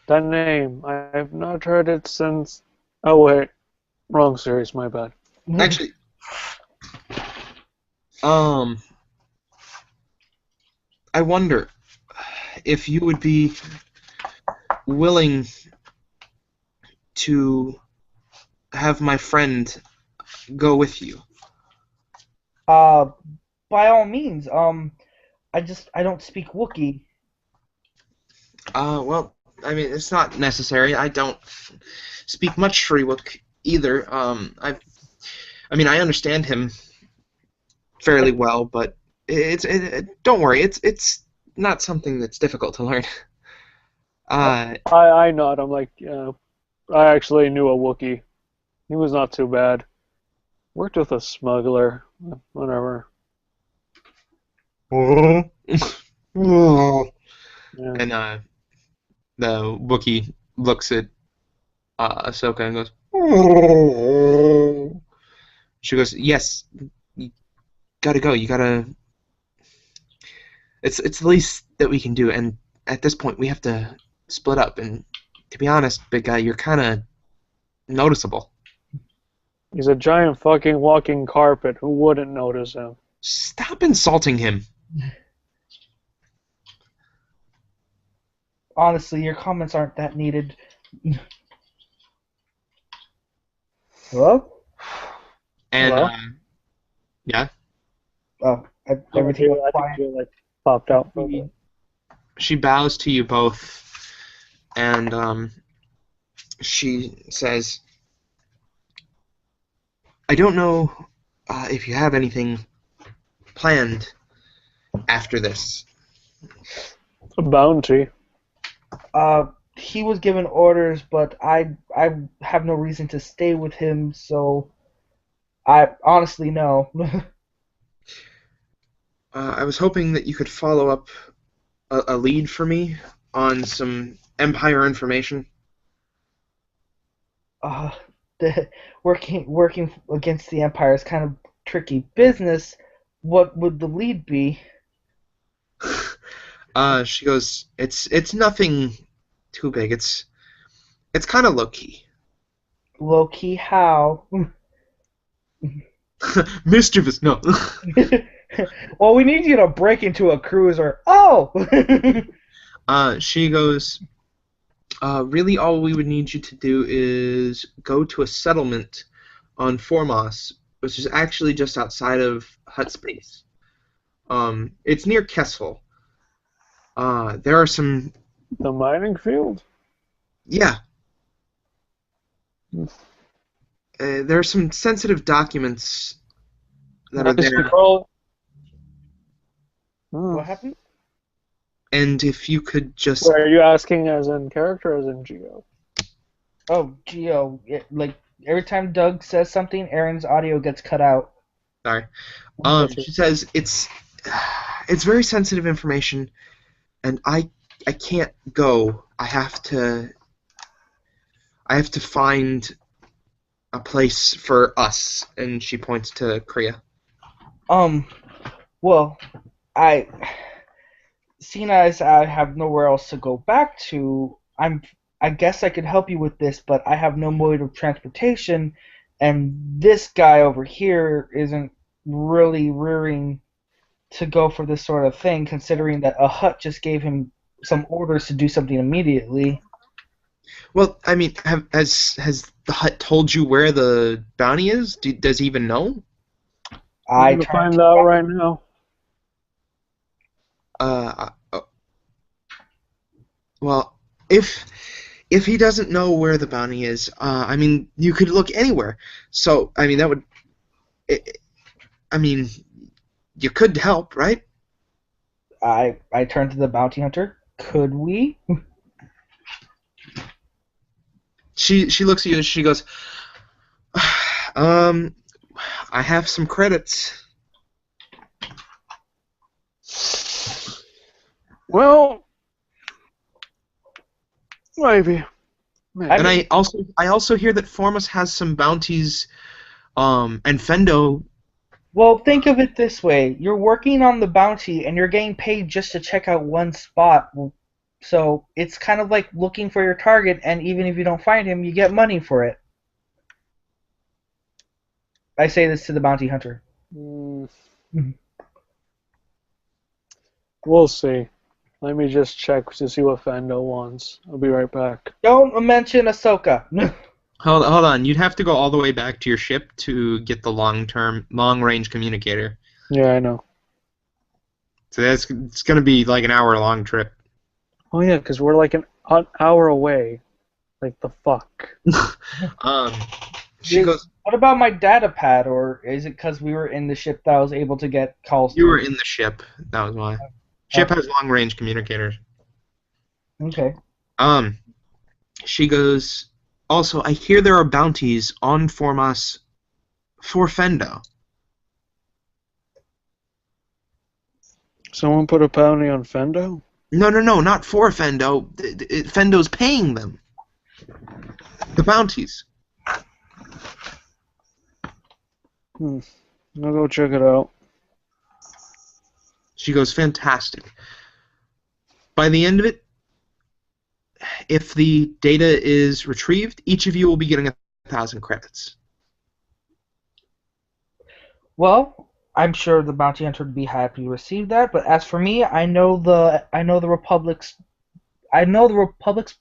that name. I have not heard it since. Oh wait, wrong series. My bad. Actually, I wonder if you would be willing to have my friend go with you. By all means. I don't speak Wookiee. Well, I mean, it's not necessary. I don't speak much Shriwook either. I mean, I understand him fairly well, but don't worry. It's not something that's difficult to learn. I nod. I'm like, I actually knew a Wookiee. He was not too bad. Worked with a smuggler. Whatever. Yeah. Yeah. And the Wookiee looks at Ahsoka and goes, She goes, yes, you gotta go. You gotta. It's the least that we can do, and at this point we have to split up. And to be honest, big guy, you're kind of noticeable. He's a giant fucking walking carpet. Who wouldn't notice him? Stop insulting him. Honestly, your comments aren't that needed. Hello? And Hello? yeah, Oh, everything was I quiet. think you like popped out for a bit. she bows to you both, and she says, I don't know if you have anything planned after this. A bounty. He was given orders, but I have no reason to stay with him, so I honestly no. I was hoping that you could follow up a lead for me on some Empire information. Working against the Empire is kind of tricky business. What would the lead be? She goes, it's nothing too big. It's kind of low key. Low key how? Mischievous, no. Well, we need you to break into a cruiser. Oh! She goes, really all we would need you to do is go to a settlement on Formos, which is actually just outside of Hut Space. It's near Kessel. There are some... The mining field? Yeah. There are some sensitive documents that are Nice there. to call. What happened? And if you could just... Wait, are you asking as in character or as in Geo? Oh, Geo. Like, every time Doug says something, Aaron's audio gets cut out. Sorry. She says it's very sensitive information, and I can't go. I have to find a place for us. And she points to Kriya. Well, seeing as I have nowhere else to go back to, I guess I could help you with this, but I have no mode of transportation, and this guy over here isn't really rearing to go for this sort of thing, considering that a hut just gave him some orders to do something immediately. Well, I mean, has the hut told you where the bounty is? Does he even know? I'm gonna find out right now. Well, if he doesn't know where the bounty is, I mean, you could look anywhere. So, I mean, that would... I mean, you could help, right? I turn to the bounty hunter. Could we? She looks at you and she goes, I have some credits. Well, maybe. And I also hear that Formos has some bounties, and Fendo. Well, think of it this way. You're working on the bounty, and you're getting paid just to check out one spot. So it's kind of like looking for your target, and even if you don't find him, you get money for it. I say this to the bounty hunter. We'll see. Let me just check to see what Fendo wants. I'll be right back. Don't mention Ahsoka. Hold on. You'd have to go all the way back to your ship to get the long-range communicator. Yeah, I know. So it's going to be like an hour-long trip. Oh yeah, because we're like an hour away. Like the fuck. She goes, What about my data pad, or is it because we were in the ship that I was able to get calls? You were in the ship. That was why. Ship has long-range communicators. Okay. She goes, also, I hear there are bounties on Formos for Fendo. Someone put a bounty on Fendo? No, not for Fendo. Fendo's paying them. The bounties. I'll go check it out. She goes, fantastic. By the end of it, if the data is retrieved, each of you will be getting 1,000 credits. Well, I'm sure the bounty hunter would be happy to receive that. But as for me, I know the Republic's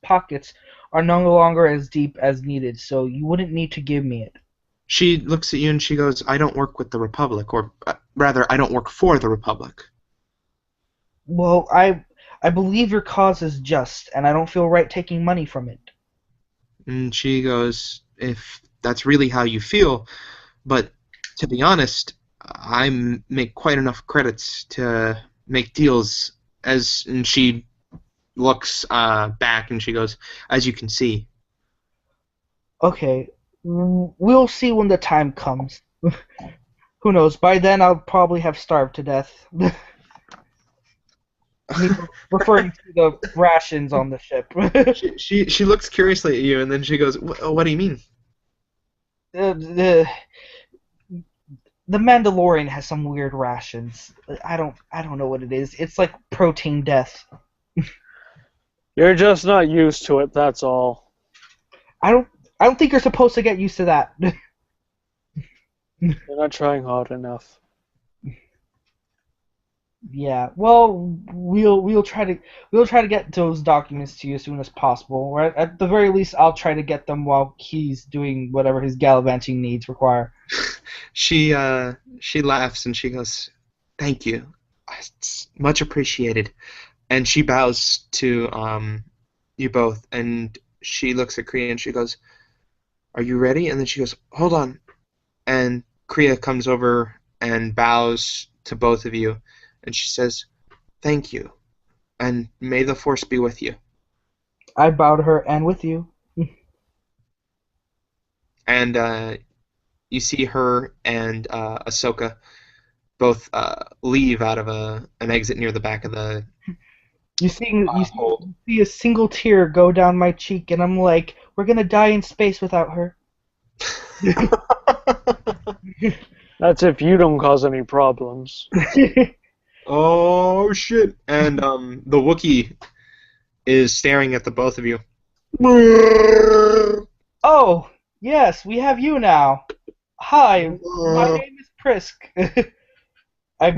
pockets are no longer as deep as needed, so you wouldn't need to give me it. She looks at you and she goes, I don't work with the Republic, or rather, I don't work for the Republic. Well, I believe your cause is just, and I don't feel right taking money from it. And she goes, if that's really how you feel, but to be honest, I make quite enough credits to make deals, and she looks back and she goes, as you can see. Okay, we'll see when the time comes. Who knows? By then, I'll probably have starved to death. Referring to the rations on the ship. She looks curiously at you, and then she goes, what do you mean? The Mandalorian has some weird rations. I don't know what it is. It's like protein death. You're just not used to it, that's all. I don't think you're supposed to get used to that. You're not trying hard enough. Yeah. Well, we'll try to get those documents to you as soon as possible. Or at the very least, I'll try to get them while he's doing whatever his gallivanting needs require. She laughs and she goes, thank you. It's much appreciated. And she bows to you both, and she looks at Kriya and she goes, are you ready? And then she goes, hold on. And Kriya comes over and bows to both of you, and she says, thank you, and may the Force be with you. I bow to her and with you. And you see her and Ahsoka both leave out of an exit near the back of the You hold. see a single tear go down my cheek, and I'm like, we're gonna die in space without her. That's if you don't cause any problems. Oh, shit. And the Wookiee is staring at the both of you. Oh, yes, we have you now. Hi, my name is Prisk. I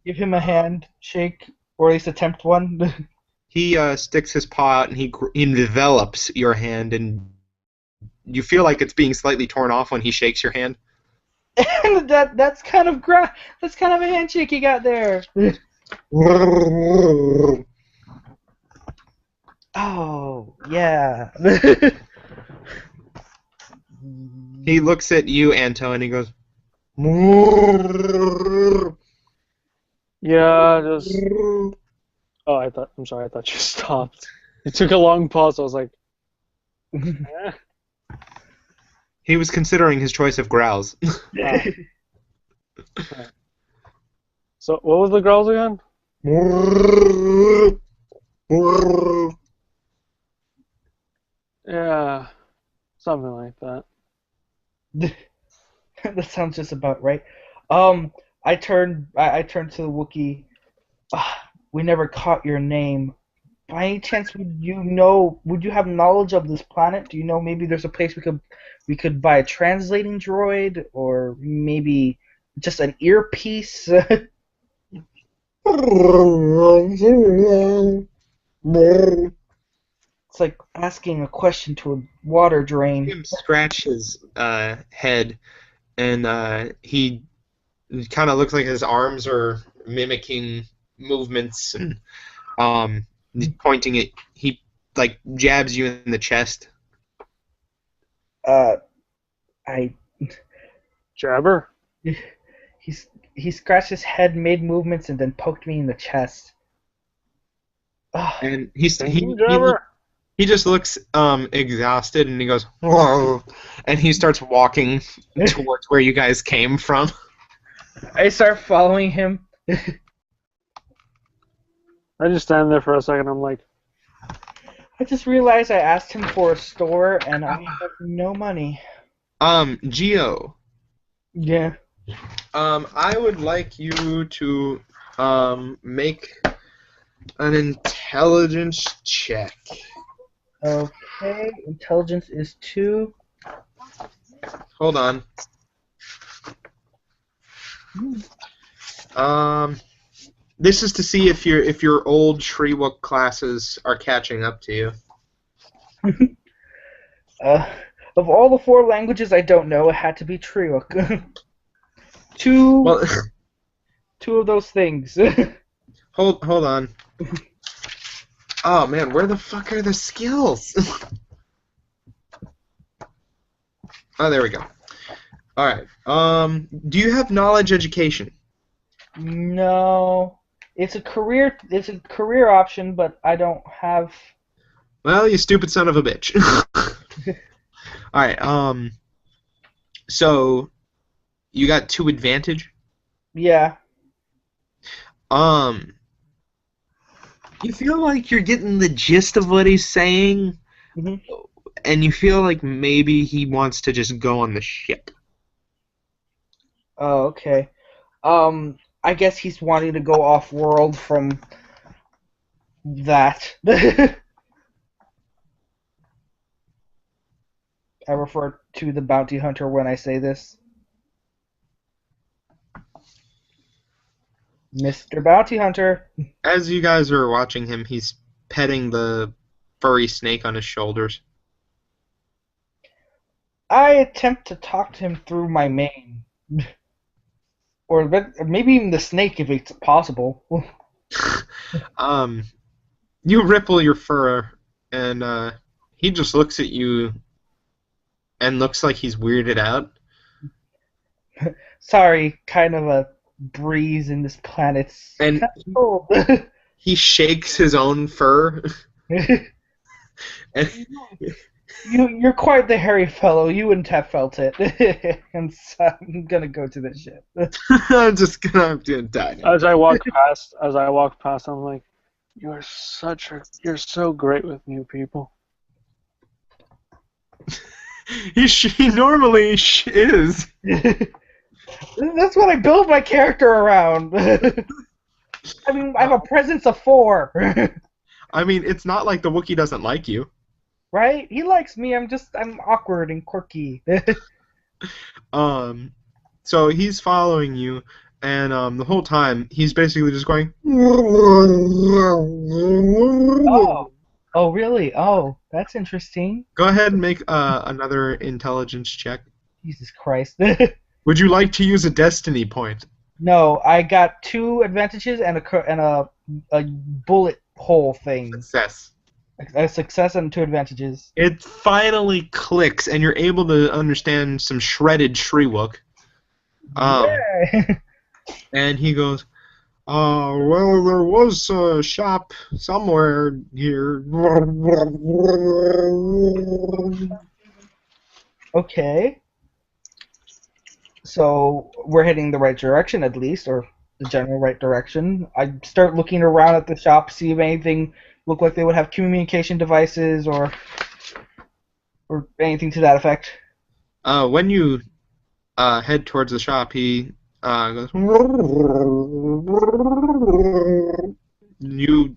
give him a handshake, or at least attempt one. He sticks his paw out and he envelops your hand, and you feel like it's being slightly torn off when he shakes your hand. And that's kind of a handshake you got there. Oh, yeah. He looks at you, Anto, and he goes, Yeah, just... Oh, I'm sorry, I thought you stopped. It took a long pause, I was like... Eh? He was considering his choice of growls. Right. So, what was the growls again? Yeah, something like that. That sounds just about right. I turned to the Wookiee. We never caught your name. By any chance, would you have knowledge of this planet? Do you know maybe there's a place we could buy a translating droid, or maybe just an earpiece? It's like asking a question to a water drain. Him scratch his head, and he kind of looks like his arms are mimicking movements, and he's pointing at. He like jabs you in the chest. I Jabber? he scratched his head, made movements, and then poked me in the chest. And Jabber? he just looks exhausted, and he goes, whoa, and he starts walking towards where you guys came from. I start following him. I just stand there for a second, I'm like... I just realized I asked him for a store, and I have no money. Geo. Yeah. I would like you to make an intelligence check. Okay. Intelligence is 2. Hold on. This is to see if your old Shriwook classes are catching up to you. Of all the 4 languages I don't know, it had to be Triok. two Well, two of those things. hold on. Oh man, where the fuck are the skills? Oh, there we go. All right. Do you have knowledge education? No. It's a career option, but I don't have. Well, you stupid son of a bitch. All right. So you got 2 advantage. Yeah. You feel like you're getting the gist of what he's saying, and you feel like maybe he wants to just go on the ship. Oh, okay. I guess he's wanting to go off-world from that. I refer to the bounty hunter when I say this. Mr. Bounty Hunter. As you guys are watching him, he's petting the furry snake on his shoulders. I attempt to talk to him through my mane. Or maybe even the snake if it's possible. You ripple your fur, and he just looks at you and looks like he's weirded out. Sorry, kind of a breeze in this planet's And kind of cold. he shakes his own fur. And You're quite the hairy fellow. You wouldn't have felt it. And so I'm gonna go to the ship. I'm just gonna die now. As I walk past, I'm like, you're so great with new people. He normally is. That's what I build my character around. I mean, I have a presence of 4. I mean, it's not like the Wookiee doesn't like you. Right? He likes me. I'm awkward and quirky. So he's following you, and the whole time he's basically just going. Oh, really? Oh, that's interesting. Go ahead and make another intelligence check. Jesus Christ. Would you like to use a destiny point? No, I got 2 advantages and a bullet hole thing. Success. A success and 2 advantages. It finally clicks, and you're able to understand some shredded Shriwook. Yay. And he goes, well, there was a shop somewhere here. Okay. So we're heading the right direction at least, or the general right direction. I start looking around at the shop, see if anything look like they would have communication devices or anything to that effect. When you head towards the shop, he goes, you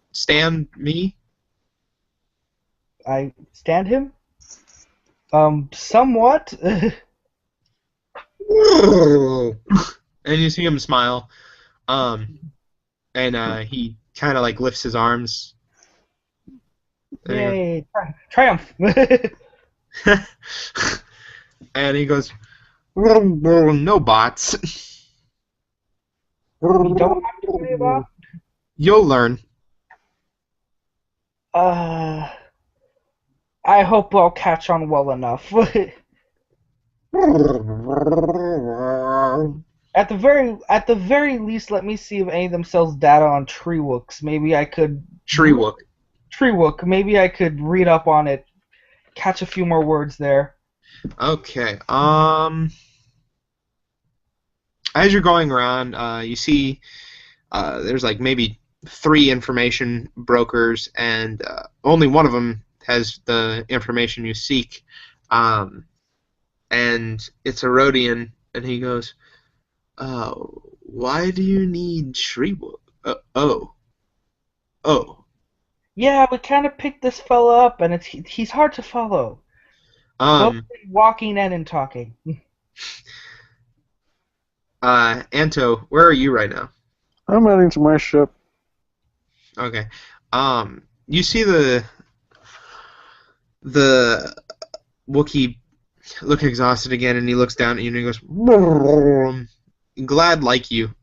stand me? I stand him? Somewhat. And you see him smile. And he kind of like lifts his arms. Yay! Triumph! And he goes, no bots. You don't have to worry about. You'll learn. I hope I'll catch on well enough. At the very least, let me see if any of them sells data on Treewooks. Maybe I could. Shriwook. Treewook. Maybe I could read up on it, catch a few more words there. Okay. As you're going around, you see there's like maybe 3 information brokers, and only one of them has the information you seek. and it's a Rhodian, and he goes, why do you need Shriwook? Oh. Yeah, we kind of picked this fella up, and he's hard to follow. Both in walking and in talking. Anto, where are you right now? I'm heading to my ship. Okay. You see the Wookiee look exhausted again, and he looks down at you and he goes, glad like you.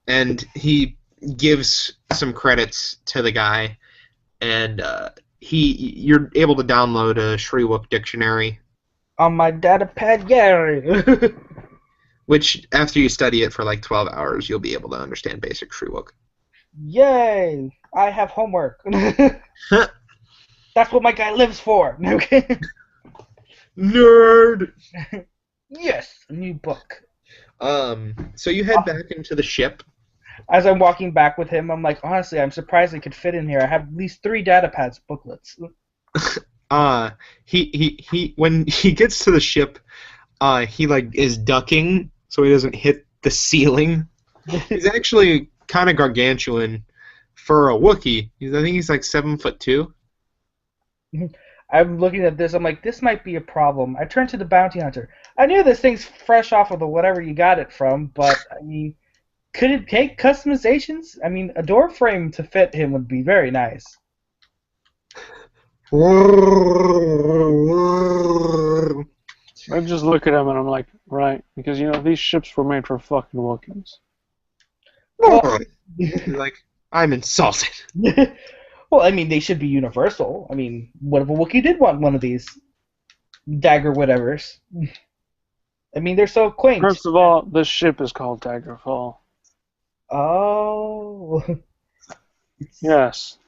And he gives some credits to the guy, and you're able to download a Shriwook dictionary. On my data pad, yeah. Which, after you study it for like 12 hours, you'll be able to understand basic Shriwook. Yay! I have homework. That's what my guy lives for. Okay. Nerd! Yes, a new book. So you head back into the ship. As I'm walking back with him, I'm like, honestly, I'm surprised I could fit in here. I have at least 3 data pads booklets. He when he gets to the ship, he like is ducking so he doesn't hit the ceiling. He's actually kind of gargantuan for a Wookiee. I think he's like 7'2". I'm looking at this. I'm like, this might be a problem. I turned to the bounty hunter. I knew this thing's fresh off of the whatever you got it from, but I mean, could it take customizations? I mean, a door frame to fit him would be very nice. I just look at him and I'm like, right, because these ships were made for fucking Wookiees. Well, He's like, I'm insulted. well, I mean, they should be universal. I mean, what if a Wookiee did want one of these dagger whatevers? I mean, they're so quaint. First of all, this ship is called Daggerfall. Oh. Yes.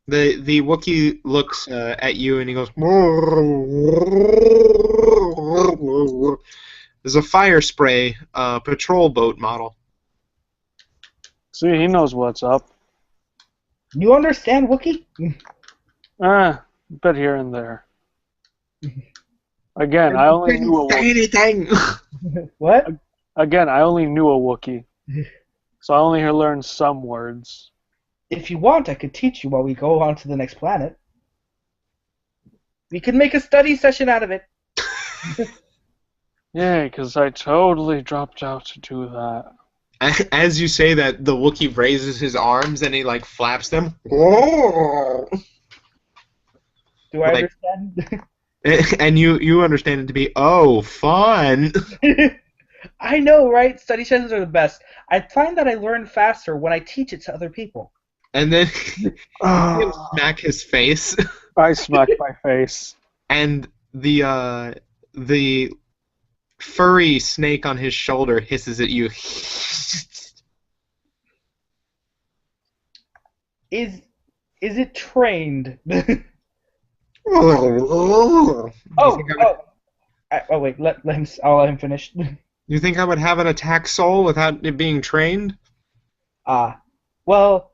The Wookiee looks at you and he goes, there's a fire spray patrol boat model. See, he knows what's up. You understand Wookiee? But here and there. Again, I only knew a Wookiee. What? Again, I only knew a Wookiee. So I only learned some words. If you want, I could teach you while we go on to the next planet. We could make a study session out of it. Yeah, because I totally dropped out to do that. As you say that, the Wookiee raises his arms and he like flaps them. Do I understand? And you understand it to be, oh, fun. I know, right? Study sessions are the best. I find that I learn faster when I teach it to other people. And then he'll smack his face. I smacked my face. And the furry snake on his shoulder hisses at you. Is it trained? Oh, wait, I'll let him finish. You think I would have an attack soul without it being trained? Well,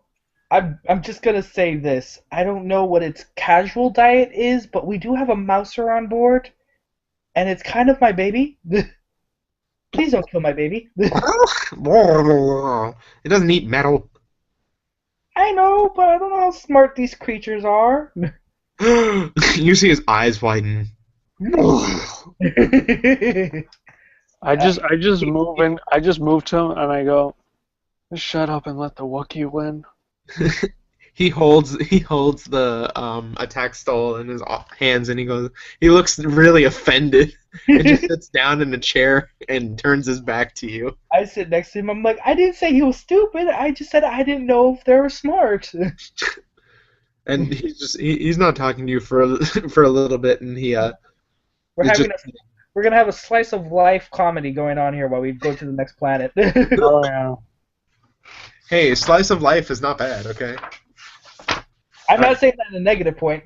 I'm just gonna say this. I don't know what its casual diet is, but we do have a mouser on board, and it's kind of my baby. Please don't kill my baby. It doesn't eat metal. I know, but I don't know how smart these creatures are. You see his eyes widen. I just move to him and I go, just shut up and let the Wookiee win. He holds the attack stole in his hands and he looks really offended and just sits down in a chair and turns his back to you. I sit next to him. I'm like, I didn't say he was stupid. I just said I didn't know if they were smart. And he's not talking to you for a little bit, and we're gonna have a slice of life comedy going on here while we go to the next planet. Oh yeah. Hey, slice of life is not bad, okay? I'm not saying that in a negative point.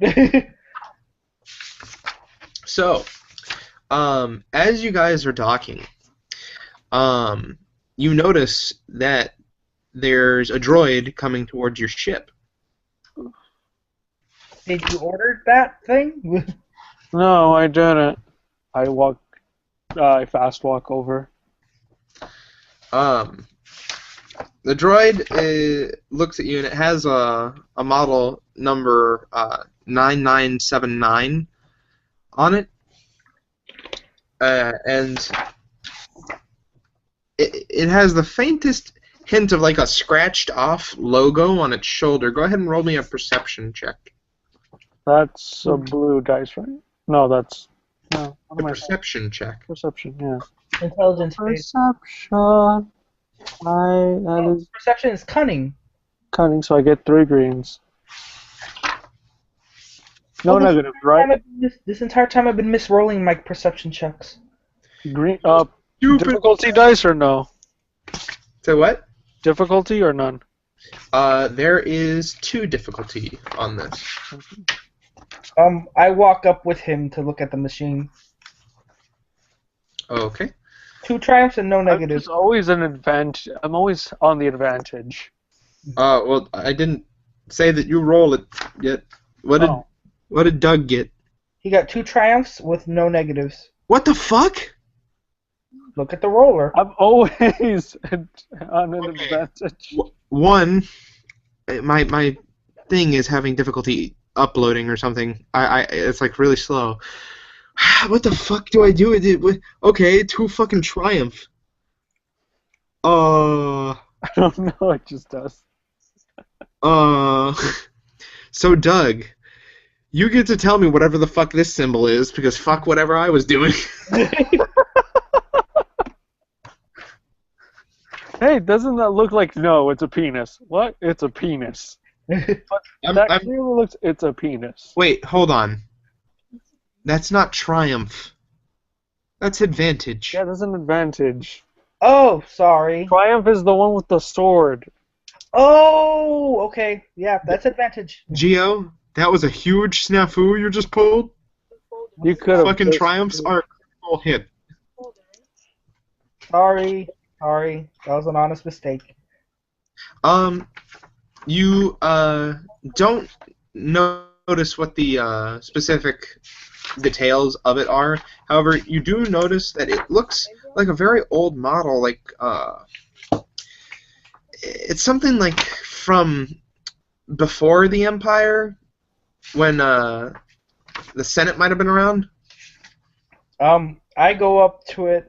So, as you guys are docking, you notice that there's a droid coming towards your ship. Did you order that thing? No, I didn't. I walk I fast walk over. The droid looks at you, and it has a model number 9979 on it, and it has the faintest hint of like a scratched off logo on its shoulder. Go ahead and roll me a perception check. That's a blue dice, right? No, that's no. What A am I saying? perception check. Perception, yeah. Intelligence based. Perception. That is Perception is cunning. cunning, so I get 3 greens. No Oh, this negative, right? This entire time I've been misrolling my perception checks. Green. Stupid. Difficulty dice or no? So what? Difficulty or none? There is 2 difficulty on this. I walk up with him to look at the machine. Okay. 2 triumphs and no negatives. It's always an advantage. I'm always on the advantage. Well, I didn't say that you roll it yet. What did Doug get? He got 2 triumphs with no negatives. What the fuck? Look at the roller. I'm always on an Okay. advantage. One, my thing is having difficulty uploading or something. It's like really slow. What the fuck do I do with it? Okay, 2 fucking triumph. I don't know. It just does. So Doug, you get to tell me whatever the fuck this symbol is, because fuck whatever I was doing. Hey, doesn't that look like... No, it's a penis. What? It's a penis. That clearly looks... It's a penis. Wait, hold on. That's not triumph. That's advantage. Yeah, that's an advantage. Oh, sorry. Triumph is the one with the sword. Oh, okay. Yeah, that's advantage. Geo, that was a huge snafu you just pulled. You could have... Fucking triumphs are a critical hit. Sorry. That was an honest mistake. You don't notice what the specific details of it are. However, you do notice that it looks like a very old model. Like it's something like from before the Empire, when the Senate might have been around. I go up to it.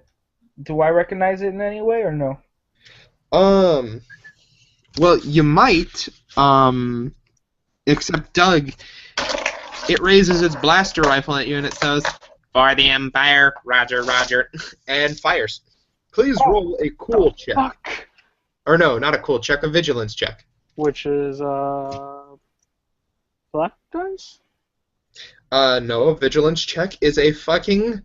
Do I recognize it in any way or no? Well, you might, except Doug, it raises its blaster rifle at you and it says, "For the Empire, Roger, Roger," and fires. Please roll a cool check. Fuck. Or no, not a cool check, a vigilance check. Which is, black dice? No, a vigilance check is a fucking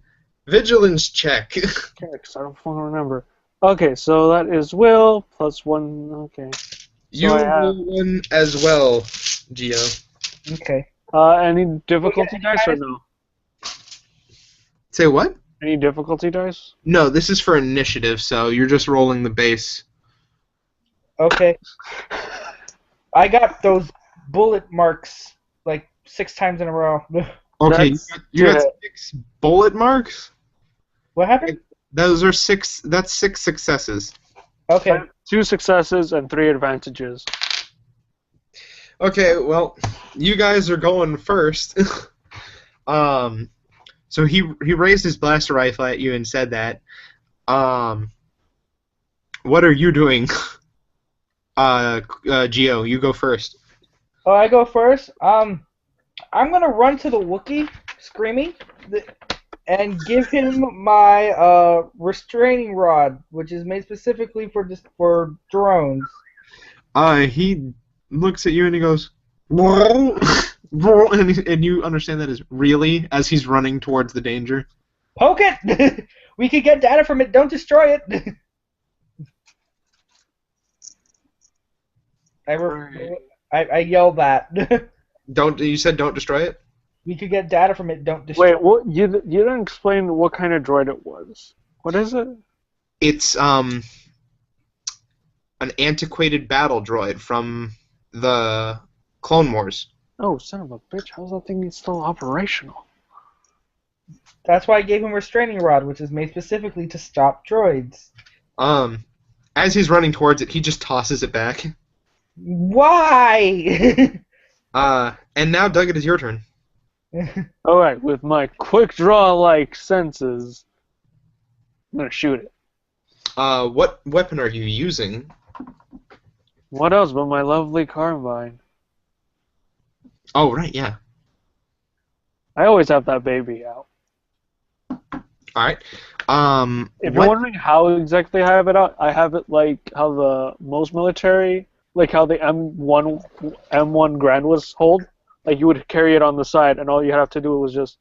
vigilance check. Okay, because I don't fucking remember. Okay, so that is will plus 1. Okay. You I have- roll one as well, Geo. Okay. Any difficulty dice or no? Say what? Any difficulty dice? No, this is for initiative, so you're just rolling the base. Okay. I got those bullet marks like 6 times in a row. Okay, That's you got good. 6 bullet marks? What happened? Those are 6, that's 6 successes. Okay. 2 successes and 3 advantages. Okay, well, you guys are going first. So he raised his blaster rifle at you and said that. What are you doing? Geo, you go first. Oh, I go first. I'm gonna run to the Wookiee, screaming, and give him my restraining rod, which is made specifically for drones. He looks at you and he goes, "Whoa." And you understand that is really as he's running towards the danger. Poke it! We could get data from it. Don't destroy it. I yell that. You said don't destroy it? We could get data from it. Don't destroy. Wait, what? You didn't explain what kind of droid it was. What is it? It's an antiquated battle droid from the Clone Wars. Oh, son of a bitch! How's that thing still operational? That's why I gave him restraining rod, which is made specifically to stop droids. As he's running towards it, he just tosses it back. Why? And now, Doug, it is your turn. Alright, with my quick draw-like senses, I'm gonna shoot it. What weapon are you using? What else but my lovely carbine? Oh, right, yeah. I always have that baby out. Alright. If you're wondering how exactly I have it out, I have it like how the most military, like how the M1 Grand was hold. Like you would carry it on the side, and all you have to do was just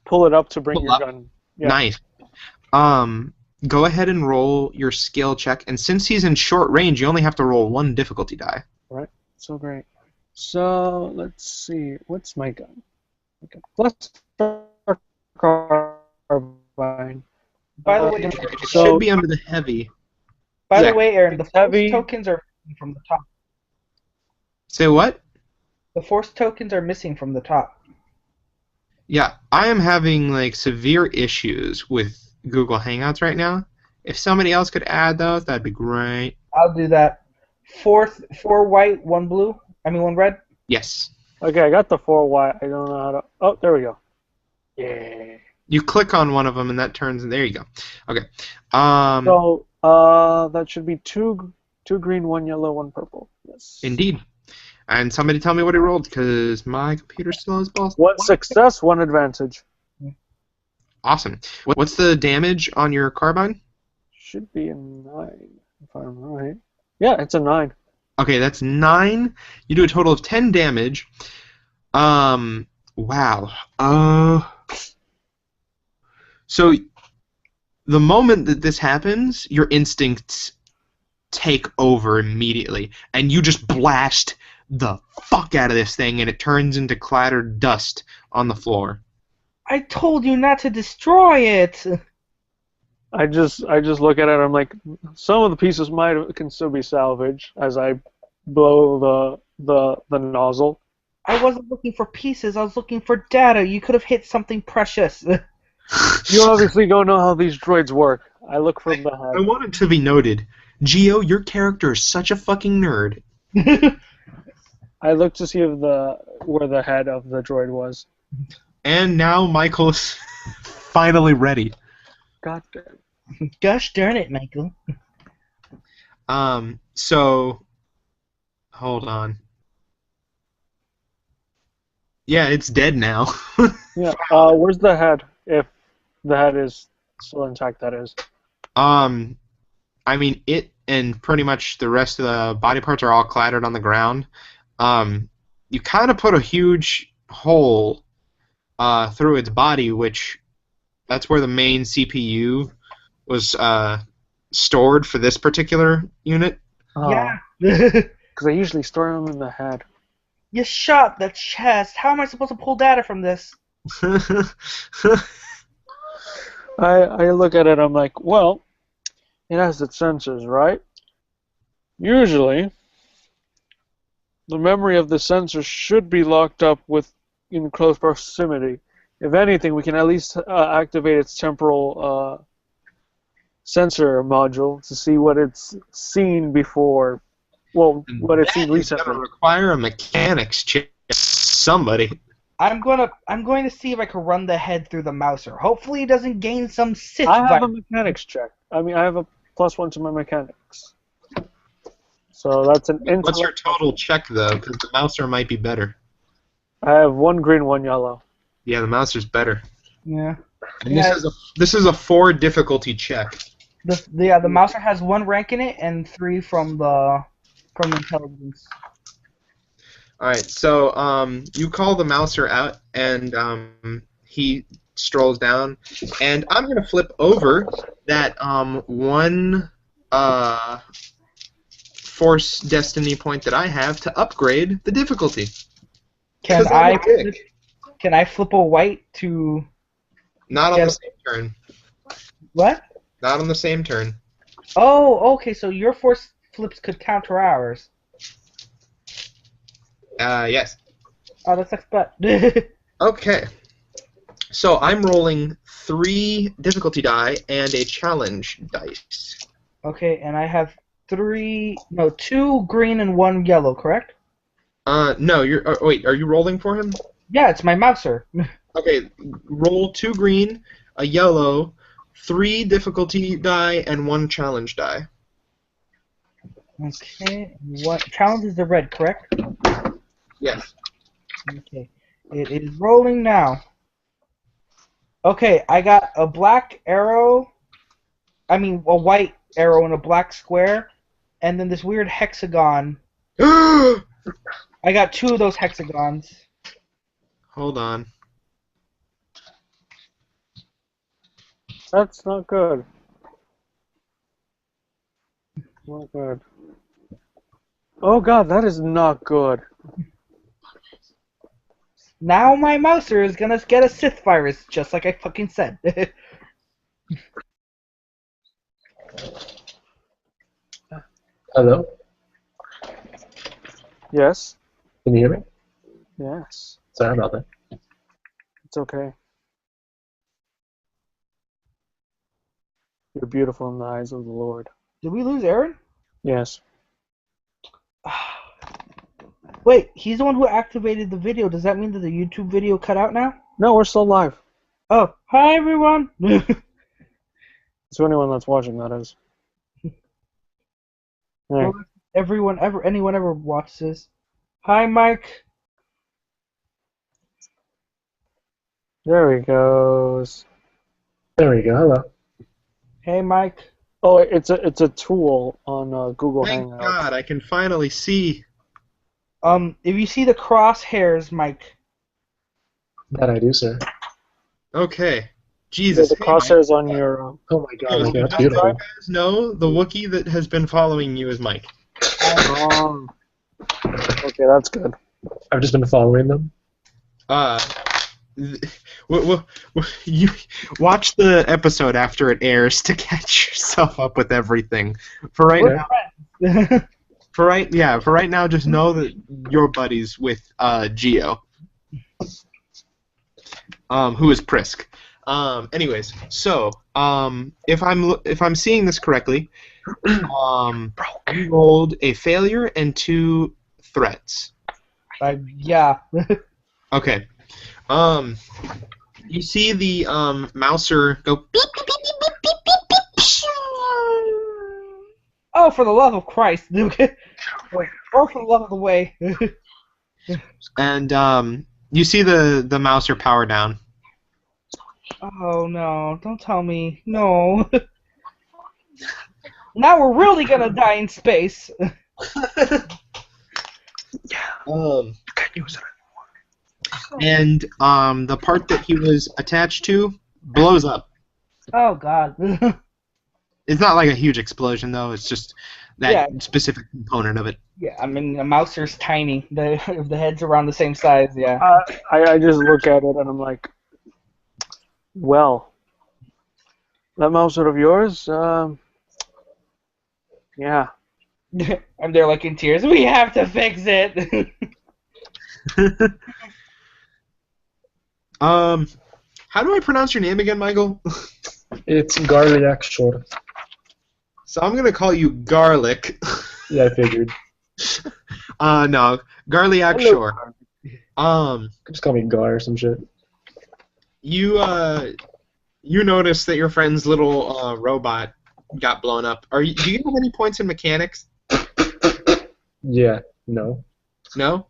pull it up to bring your gun. Yeah. Nice. Go ahead and roll your skill check, and since he's in short range, you only have to roll 1 difficulty die. Right. So great. So let's see. What's my gun? Okay. Plus carbine. By the way, It should be under the heavy. by yeah. the way, Aaron, the force Heavy. tokens are missing from the top. Say what? The force tokens are missing from the top. Yeah, I am having like severe issues with Google Hangouts right now. If somebody else could add those, that'd be great. I'll do that. Four white, 1 blue. I mean 1 red. Yes. Okay, I got the 4Y. I don't know how to. Oh, there we go. Yeah. You click on one of them, and that turns. There you go. Okay. So that should be two green, 1 yellow, 1 purple. Yes. Indeed. And somebody tell me what he rolled, because my computer's slow as balls. 1 success, 1 advantage. Awesome. What's the damage on your carbine? Should be a 9, if I'm right. Yeah, it's a 9. Okay, that's 9. You do a total of 10 damage. Wow. So, the moment that this happens, your instincts take over immediately, and you just blast the fuck out of this thing, and it turns into clattered dust on the floor. I told you not to destroy it. I just look at it. I'm like, some of the pieces can still be salvaged as I blow the nozzle. I wasn't looking for pieces. I was looking for data. You could have hit something precious. You obviously don't know how these droids work. I look for the I head. want it to be noted, Geo, your character is such a fucking nerd. I look to see if where the head of the droid was. And now Michael's finally ready. God damn. Gosh darn it, Michael. So, hold on. Yeah, it's dead now. Yeah. Where's the head? If the head is still intact, that is. I mean, it and pretty much the rest of the body parts are all clattered on the ground. You kind of put a huge hole through its body, which that's where the main CPU was stored for this particular unit. Yeah. Because I usually store them in the head. You shot the chest. How am I supposed to pull data from this? I look at it, I'm like, well, it has its sensors, right? Usually, the memory of the sensor should be locked up in close proximity. If anything, we can at least activate its temporal sensor module to see what it's seen before. Well, what it's seen It's recently. gonna require a mechanics check. Somebody. I'm going to see if I can run the head through the mouser. Hopefully it doesn't gain some Sith I have a virus. mechanics check. I mean, I have a +1 to my mechanics. So that's an intellect. What's your total check though? Because the mouser might be better. I have 1 green, 1 yellow. Yeah, the mouser's better. Yeah. And Yeah. this is a 4 difficulty check. The mouser has 1 rank in it and 3 from the intelligence. All right, so you call the mouser out, and he strolls down, and I'm gonna flip over that 1 force destiny point that I have to upgrade the difficulty. Can 'Cause I'm a dick. I flip a white to Not on Yeah. the same turn. what? Not on the same turn. Oh, okay. So your force flips could counter ours. Yes. Oh, that sucks butt. Okay. So I'm rolling 3 difficulty die and a challenge dice. Okay, and I have 2 green and 1 yellow, correct? No, you're. Wait, are you rolling for him? Yeah, it's my mouser. Okay, roll 2 green, a yellow, 3 difficulty die, and 1 challenge die. Okay, what challenge is the red, correct? Yes. Okay, it is rolling now. Okay, I got a black arrow. I mean, a white arrow and a black square, and then this weird hexagon. I got 2 of those hexagons. Hold on. That's not good. Not good. Oh god, that is not good. Now my mouser is gonna get a Sith virus, just like I fucking said. Hello? Yes? Can you hear me? Yes. Sorry about that. It's okay. You're beautiful in the eyes of the Lord. Did we lose Aaron? Yes. Wait, he's the one who activated the video. Does that mean that the YouTube video cut out now? No, we're still live. Oh, hi everyone. It's for anyone that's watching, that is. Hey. Well, anyone ever watches this? Hi, Mike. There he goes. There we go. Hello. Hey, Mike. Oh, it's a tool on Google Thank Hangouts. God, I can finally see. If you see the crosshairs, Mike. That I do, sir. Okay. Yeah, Jesus. the Hey, crosshairs on your. Oh my god, okay, that's Just so beautiful. you guys know, the Wookiee that has been following you is Mike. Okay, that's good. I've just been following them. You watch the episode after it airs to catch yourself up with everything. For right We're now, friends. for right now, just know that you're buddies with Geo, who is Prisk. Anyways, so if I'm seeing this correctly, you rolled a failure and 2 threats. Yeah. Okay. You see the mouser go beep, beep, beep, beep, beep, beep, beep, beep. Oh, for the love of Christ. Oh, for the love of the way. And you see the mouser power down. Oh, no. Don't tell me. No. Now we're really gonna die in space. And the part that he was attached to blows up. Oh, God. It's not like a huge explosion though. It's just that specific component of it. Yeah, I mean, the mouser's tiny. If the head's around the same size, yeah. I just look at it and I'm like, well, that mouse of yours, yeah. I'm there like in tears. We have to fix it. How do I pronounce your name again, Michael? It's Garliac Shore. So I'm gonna call you Garlic. Yeah, I figured. No, Garliac Hello. Shore. Just call me Gar or some shit. You noticed that your friend's little robot got blown up. Do you have any points in mechanics? Yeah, no. No?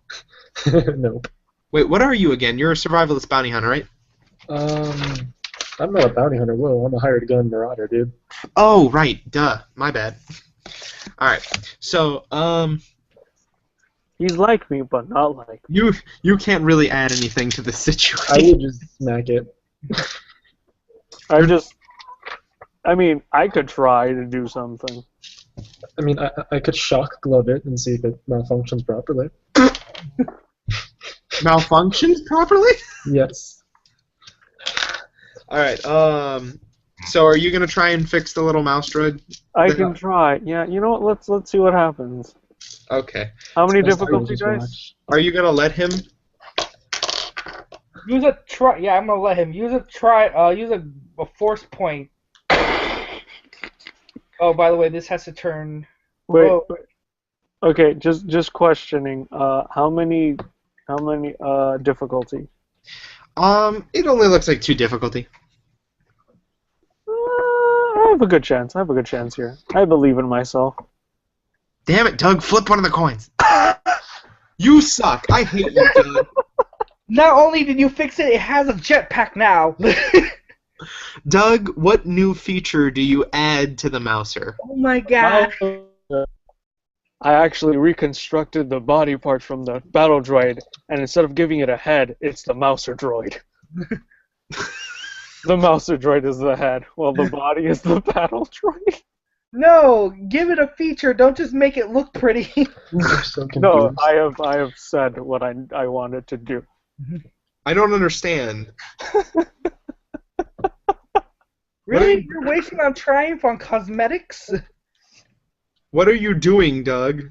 Nope. Wait, what are you again? You're a survivalist bounty hunter, right? I'm not a bounty hunter, Will. I'm a hired gun marauder, dude. Oh, right. Duh. My bad. Alright. So, He's like me, but not like me. you can't really add anything to the I situation. would just smack it. I mean, I could try to do something. I mean, I could shock glove it and see if it malfunctions properly. Malfunctions properly? Yes. Alright, so are you gonna try and fix the little mouse droid? I can try. Yeah, you know what? Let's see what happens. Okay. How many Just difficulty watch. dice? Are you gonna let him? Use a try. Yeah, I'm gonna let him use a try. Use a force point. Oh, by the way, this has to turn. Wait, Oh, wait. Okay, just questioning. How many difficulty? It only looks like 2 difficulty. I have a good chance. I have a good chance here. I believe in myself. Damn it, Doug! Flip one of the coins. You suck. I hate you, Doug. not only did you fix it, it has a jetpack now. Doug, what new feature do you add to the Mouser? Oh my god. I actually reconstructed the body part from the battle droid, and instead of giving it a head, it's the Mouser droid. The Mouser droid is the head, while the body is the battle droid. No, give it a feature. Don't just make it look pretty. I'm so confused. No, I have said what I wanted to do. I don't understand. Really? You're wasting on Triumph on cosmetics? What are you doing, Doug?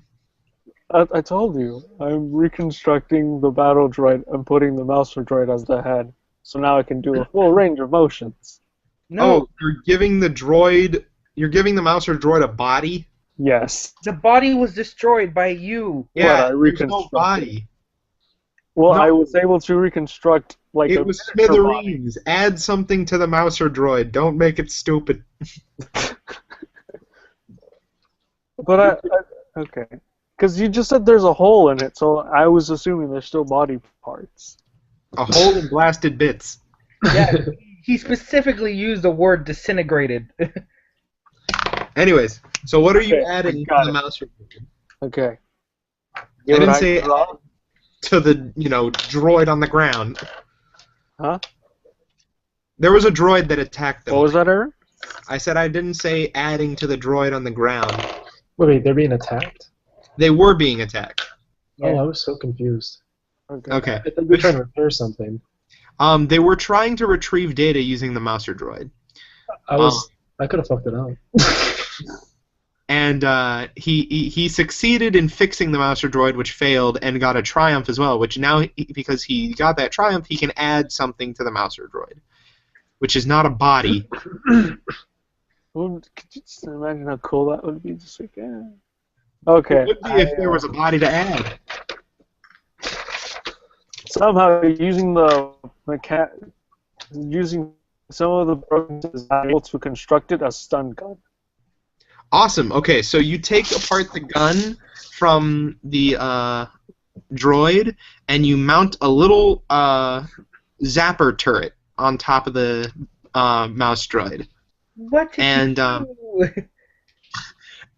I told you, I'm reconstructing the battle droid and putting the Mouser droid as the head, so now I can do a full range of motions. No, Oh, you're giving the Mouser droid a body? Yes. the body was destroyed by you. I Yeah, there's no reconstructed. body. Well, No. I was able to reconstruct like It a was miniature body. smithereens. Add something to the Mouser droid. Don't make it stupid. But okay, because you just said there's a hole in it, so I was assuming there's still body parts. A hole in blasted bits. Yeah, he specifically used the word disintegrated. Anyways, so what are you Okay, adding to got the it. Mouser droid? Okay. I didn't What say draw? to the, droid on the ground. Huh? There was a droid that attacked them. What was that, Aaron? I said I didn't say adding to the droid on the ground. Wait, they're being attacked? They were being attacked. Oh, I was so confused. Okay. Okay. I thought they were trying to repair something. They were trying to retrieve data using the Mouser droid. I could have fucked it up. And he succeeded in fixing the Mouser droid, which failed, and got a triumph as well. Which now, because he got that triumph, he can add something to the Mouser droid, which is not a body. Well, could you just imagine how cool that would be? Just like, yeah. Okay. It would be if there was a body to add. Somehow using using some of the programs, I'm able to construct it as stun gun. Awesome. Okay, so you take apart the gun from the droid, and you mount a little zapper turret on top of the mouse droid. What did And you do?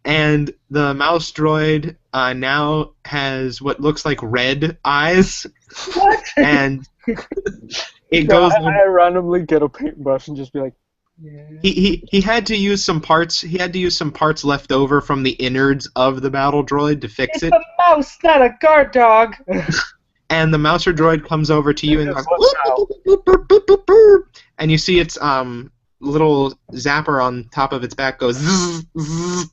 and the mouse droid now has what looks like red eyes, What? and it So goes. I randomly get a paintbrush and just be like, Yeah. He had to use some parts. He had to use some parts left over from the innards of the battle droid to fix It's it. a mouse, not a guard dog. And the Mouser droid comes over to you and goes, What's out? "Boop, boop, boop, boop, boop," and you see its little zapper on top of its back goes zzz, zzz.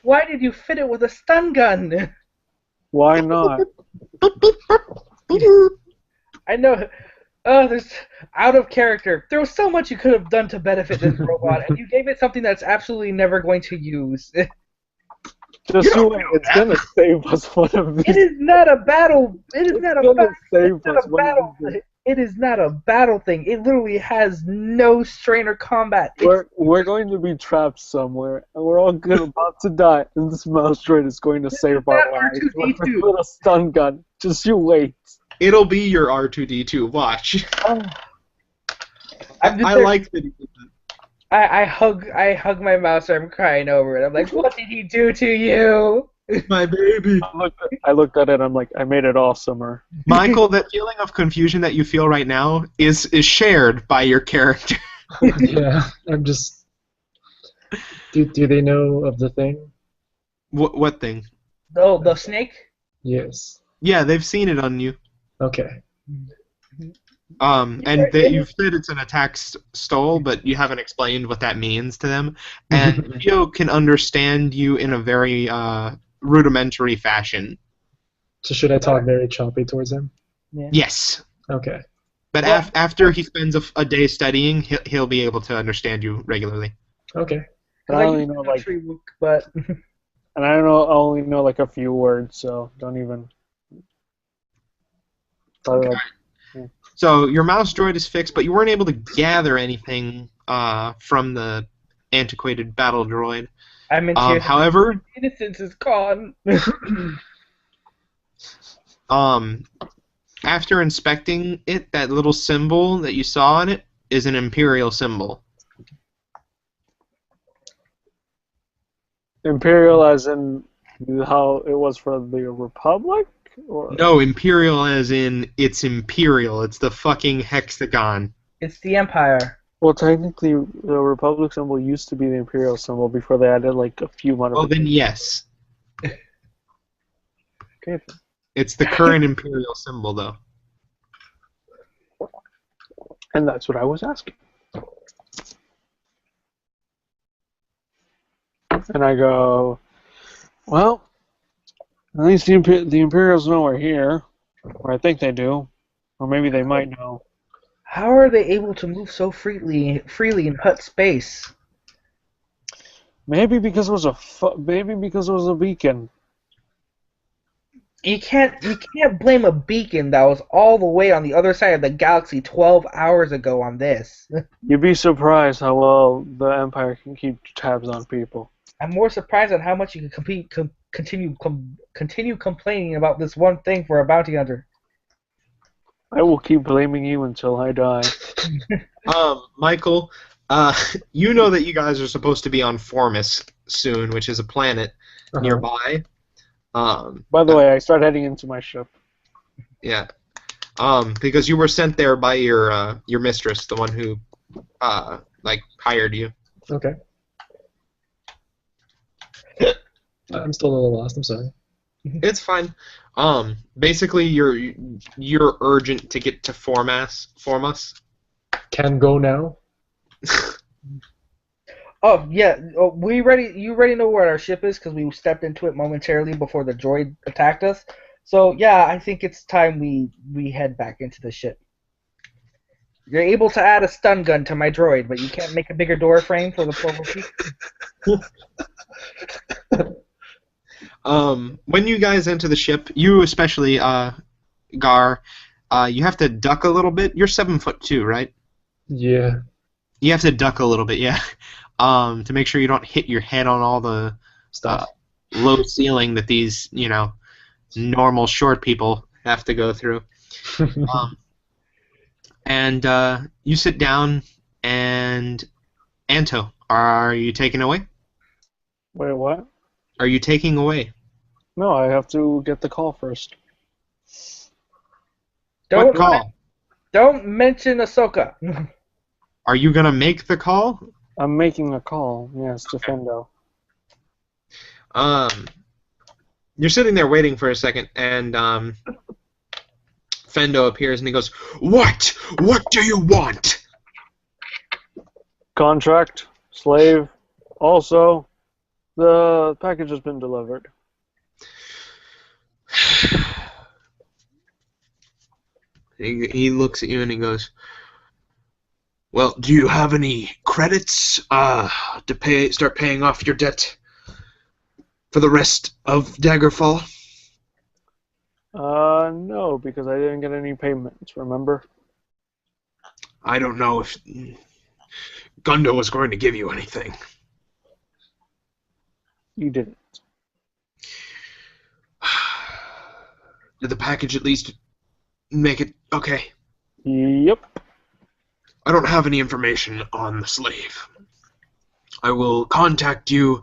Why did you fit it with a stun gun? why not? I know. There's out of character. There was so much you could have done to benefit this robot, and you gave it something that's absolutely never going to use. Just don't you wait, it's gonna save us one of It these. is not a battle. It is not a It's gonna battle. save It's not us a one battle. of these. It is not a battle thing. It literally has no strain or combat. We're going to be trapped somewhere, and we're all about to die, and this mouse droid is going to save our not lives R2-D2. with a stun gun. Just you wait. It'll be your R2D2. Watch. Oh. I'm just I there- like that. He did that. I hug my mouse. I'm crying over it. I'm like, what did he do to you? My baby. I looked at it. I'm like, I made it awesomer. Michael, that feeling of confusion that you feel right now is shared by your character. Yeah, I'm just. Do they know of the thing? What thing? Oh, the snake. Yes. Yeah, they've seen it on you. Okay. And that you've said it's an attack stole, but you haven't explained what that means to them. And Leo can understand you in a very rudimentary fashion. So should I talk very choppy towards him? Yes. Okay. But after he spends a day studying, he'll be able to understand you regularly. Okay. I only know like, but and I only know like a few words, so don't even. Okay. So your mouse droid is fixed, but you weren't able to gather anything from the antiquated battle droid. I'm in tears. However, Innocence is gone. after inspecting it, that little symbol that you saw on it is an Imperial symbol. Imperial as in how it was for the Republic? Or? No, Imperial as in it's Imperial. It's the fucking hexagon. It's the Empire. Well, technically, the Republic symbol used to be the Imperial symbol before they added like a few modifications. Well, then yes. Okay. It's the current Imperial symbol, though. And that's what I was asking. And I go, well, at least the Imperials know we're here, or I think they do, or maybe they might know. How are they able to move so freely in Hut space? Maybe because it was a beacon. You can't blame a beacon that was all the way on the other side of the galaxy 12 hours ago on this. You'd be surprised how well the Empire can keep tabs on people. I'm more surprised at how much you can continue complaining about this one thing for a bounty hunter. I will keep blaming you until I die. Michael, you know that you guys are supposed to be on Formus soon, which is a planet nearby. By the way, I start heading into my ship. Yeah. Because you were sent there by your mistress, the one who hired you. Okay. I'm still a little lost. I'm sorry. It's fine. Basically, you're urgent to get to Formus. Can go now. Oh yeah, you already know where our ship is because we stepped into it momentarily before the droid attacked us. So yeah, I think it's time we head back into the ship. You're able to add a stun gun to my droid, but you can't make a bigger door frame for the portal piece. When you guys enter the ship, you especially, Gar, you have to duck a little bit. You're 7'2", right? Yeah. You have to duck a little bit, yeah. To make sure you don't hit your head on all the Stuff. low ceiling that these, normal short people have to go through. And you sit down, and Anto, are you taking away? Wait, what? Are you taking away? No, I have to get the call first. What call? Don't mention Ahsoka. Are you gonna make the call? I'm making a call, yes, to Fendo. You're sitting there waiting for a second, and Fendo appears and he goes, "What? What do you want?" Contract, slave, also, the package has been delivered. He looks at you and he goes, "Well, do you have any credits to start paying off your debt for the rest of Daggerfall?" No, because I didn't get any payments, remember? I don't know if Gundo was going to give you anything. You didn't. Did the package at least make it okay? Yep. I don't have any information on the slave. I will contact you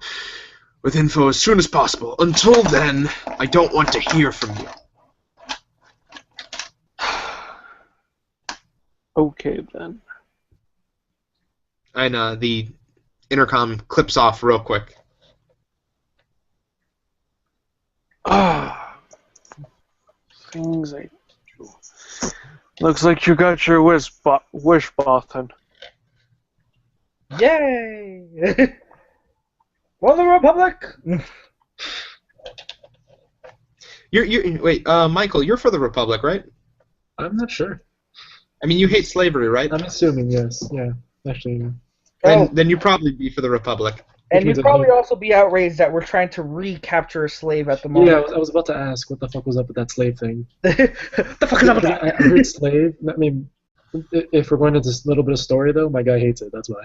with info as soon as possible. Until then, I don't want to hear from you. Okay, then. And the intercom clips off real quick. Things I do. Looks like you got your wish button. Yay! For the Republic! Wait, Michael, you're for the Republic, right? I'm not sure. I mean, you hate slavery, right? I'm assuming, yes. Yeah. Actually, Then you probably be for the Republic. And means you'd I probably hate- also be outraged that we're trying to recapture a slave at the yeah, moment. I was about to ask what the fuck was up with that slave thing. The fuck is up with I that? heard slave. I mean, if we're going into this little bit of story, though, my guy hates it. That's why.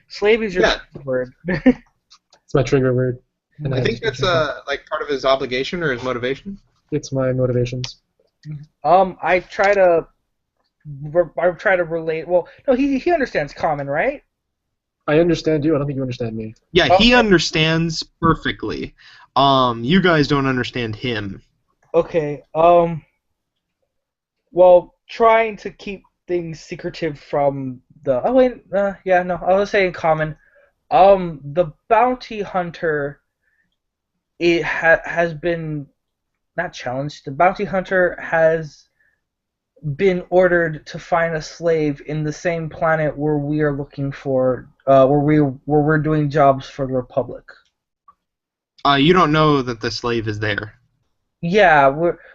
Slave is your Yeah. word. It's my trigger word. And I think that's like part of his obligation or his motivation. It's my motivations. I try to relate. Well, no, he understands common, right? I understand you. I don't think you understand me. Yeah, he understands perfectly. You guys don't understand him. Okay. Well, trying to keep things secretive from the. Oh wait. Yeah. No. I was saying common. The bounty hunter. It has been not challenged. The bounty hunter has been ordered to find a slave in the same planet where we are looking for, where we're doing jobs for the Republic. You don't know that the slave is there. Yeah,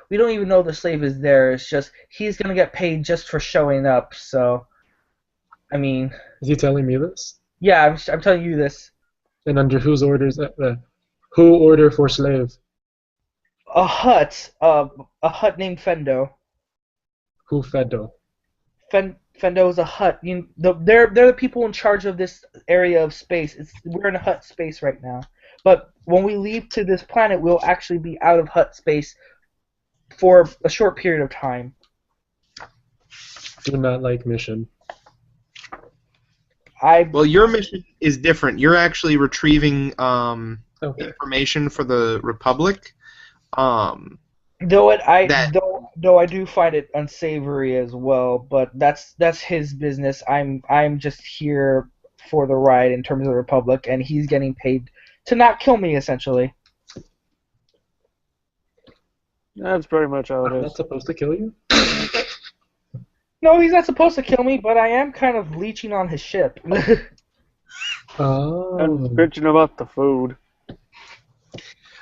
we don't even know the slave is there. It's just he's gonna get paid just for showing up. So, I mean, Is he telling me this? yeah, I'm telling you this. And under whose orders? Who order for slave? A hut named Fendo. Who Feddo? Fendo is a hut. They're the people in charge of this area of space. We're in a hut space right now. But when we leave to this planet, we'll actually be out of hut space for a short period of time. Do not like mission. Well, your mission is different. You're actually retrieving Okay. information for the Republic. Though I do find it unsavory as well, but that's his business. I'm just here for the ride in terms of the Republic, and he's getting paid to not kill me, essentially. That's pretty much how I'm it not is. supposed to kill you? No, he's not supposed to kill me, but I am kind of leeching on his ship. Oh. And bitching about the food.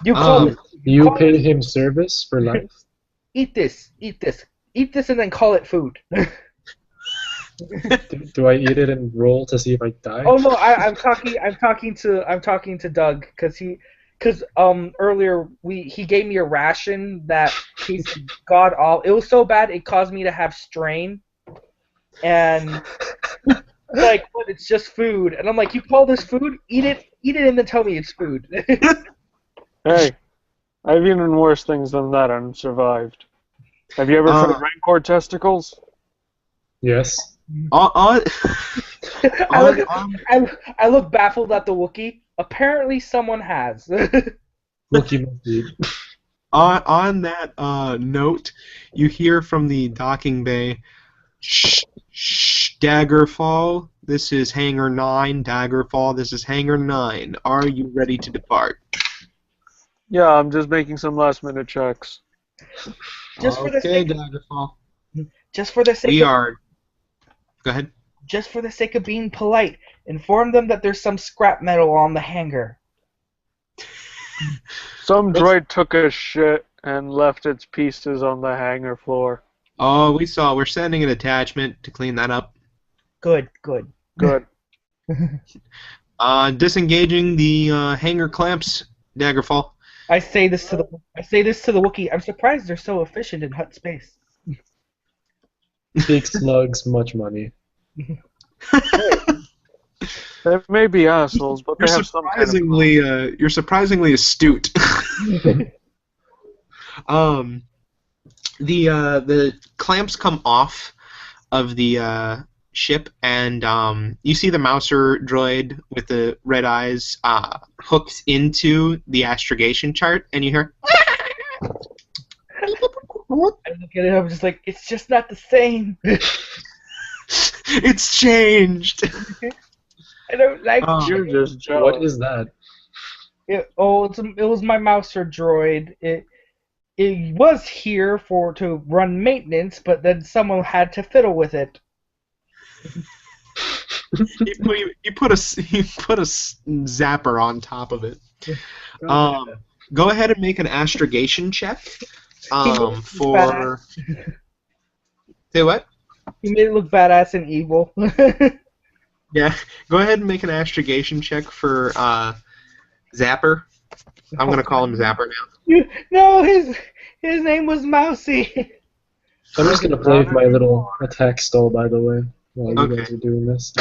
You call it, You pay him service for life? eat this, and then call it food. Do I eat it and roll to see if I die? Oh no, I'm talking to Doug because earlier he gave me a ration that tasted god awful. It was so bad it caused me to have strain, and like, but it's just food, and I'm like, you call this food? Eat it, and then tell me it's food. Hey, I've eaten worse things than that and survived. Have you ever tried Rancor testicles? Yes. I look baffled at the Wookiee. Apparently, someone has. Wookie monkey. On that note, you hear from the docking bay, shh, Daggerfall, this is Hangar 9, Daggerfall, this is Hangar 9. Are you ready to depart? Yeah, I'm just making some last-minute checks. Just for the sake, Daggerfall. just for the sake, We are... Go ahead. just for the sake of being polite, inform them that there's some scrap metal on the hangar. Some droid took a shit and left its pieces on the hangar floor. Oh, we saw. We're sending an attachment to clean that up. Good. Good. Disengaging the hangar clamps, Daggerfall. I say this to the Wookiee. I'm surprised they're so efficient in hut space. Big slugs, much money. They may be assholes, but they have some kind of... You're surprisingly astute. The clamps come off of the ship, and you see the Mouser droid with the red eyes hooked into the astrogation chart, and you hear. I look at it. I'm just like, it's just not the same. It's changed. I don't like. You're just jealous. What is that? It was my Mouser droid. It was here to run maintenance, but then someone had to fiddle with it. You put a zapper on top of it. Go ahead and make an astrogation check. For say what? He made it look badass and evil. Yeah, go ahead and make an astrogation check for Zapper. I'm gonna call him Zapper now. No, his name was Mousy. I'm just gonna play with my little attack stall, by the way, while you Okay. guys are doing this.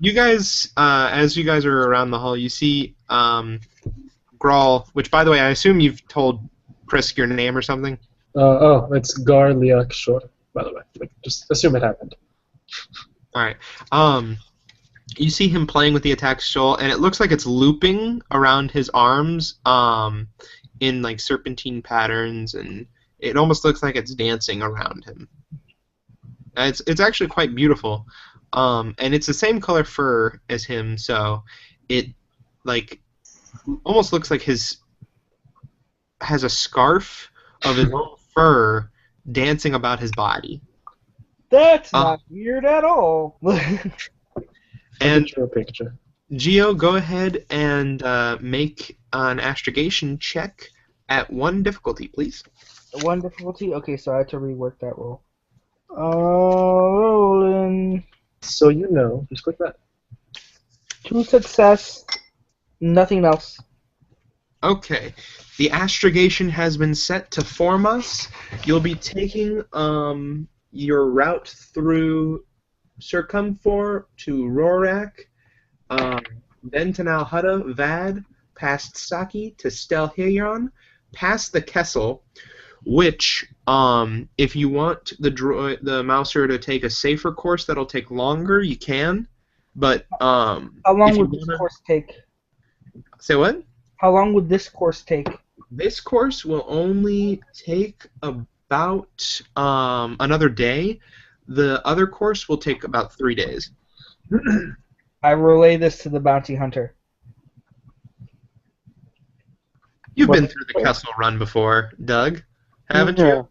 You guys, as you guys are around the hall, you see Grawl, which, by the way, I assume you've told Prisk your name or something. Oh, it's Garliak Shore, by the way. Like, just assume it happened. All right. You see him playing with the attack stole, and it looks like it's looping around his arms, in like serpentine patterns, and it almost looks like it's dancing around him. It's actually quite beautiful, and it's the same color fur as him, so it like almost looks like his has a scarf of his own fur dancing about his body. That's not weird at all. And I'll get you a picture. Geo, go ahead and make an astrogation check at 1 difficulty, please. 1 difficulty? Okay, so I have to rework that roll. Rolling. So you know, just click that. 2 success. Nothing else. Okay. The astrogation has been set to Formos. You'll be taking your route through Circumfor to Rorak, then to Nalhutta, Vad, past Saki to Stelheiron, past the Kessel, which, if you want the Mouser to take a safer course that'll take longer, you can. But How long if you would this wanna... course take? Say what? How long would this course take? This course will only take about another day. The other course will take about 3 days. I relay this to the bounty hunter. You've been through the Kessel Run before, Doug, haven't Yeah. you?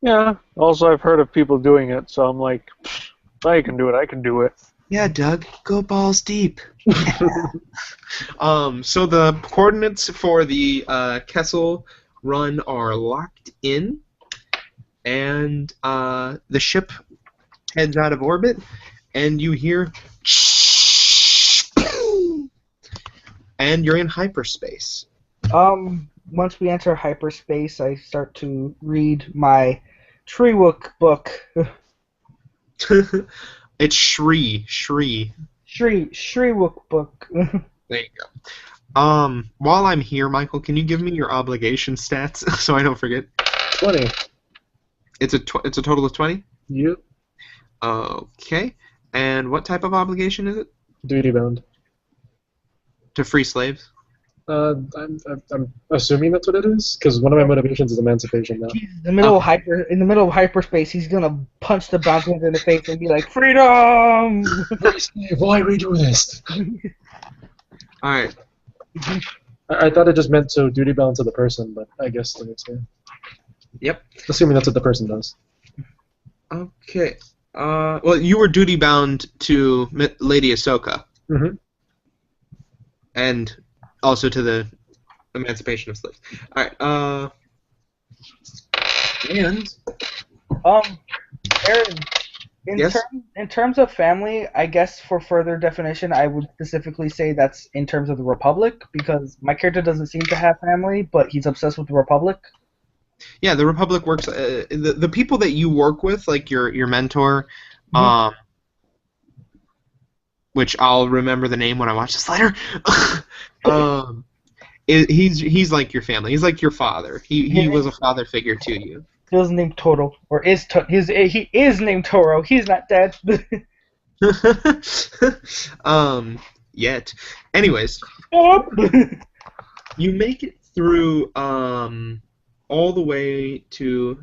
Yeah. Also, I've heard of people doing it, so I'm like, I can do it. I can do it. Yeah, Doug, go balls deep. So the coordinates for the Kessel Run are locked in, and the ship heads out of orbit, and you hear, and you're in hyperspace. Once we enter hyperspace, I start to read my Treewook book. It's Shreewook book. There you go. While I'm here, Michael, can you give me your obligation stats so I don't forget? 20. It's a total of 20? You? Okay. And what type of obligation is it? Duty bound. To free slaves? I'm assuming that's what it is, because one of my motivations is emancipation now. In the middle of hyperspace, he's gonna punch the bounty hunter in the face and be like, "Freedom!" Why redo this? Alright. I thought it just meant so duty bound to the person, but I guess it's yeah. Yep. Assuming that's what the person does. Okay. Well, you were duty bound to Lady Ahsoka. Mm-hmm. And also to the emancipation of slaves. Alright, and... Aaron, Yes? in terms of family, I guess for further definition, I would specifically say that's in terms of the Republic, because my character doesn't seem to have family, but he's obsessed with the Republic. Yeah, the Republic works... the people that you work with, like your mentor, which I'll remember the name when I watch this later, he's like your family. He's like your father. He was a father figure to you. He was named Toro, or he is named Toro. He's not dead. Yet. Anyways, you make it through all the way to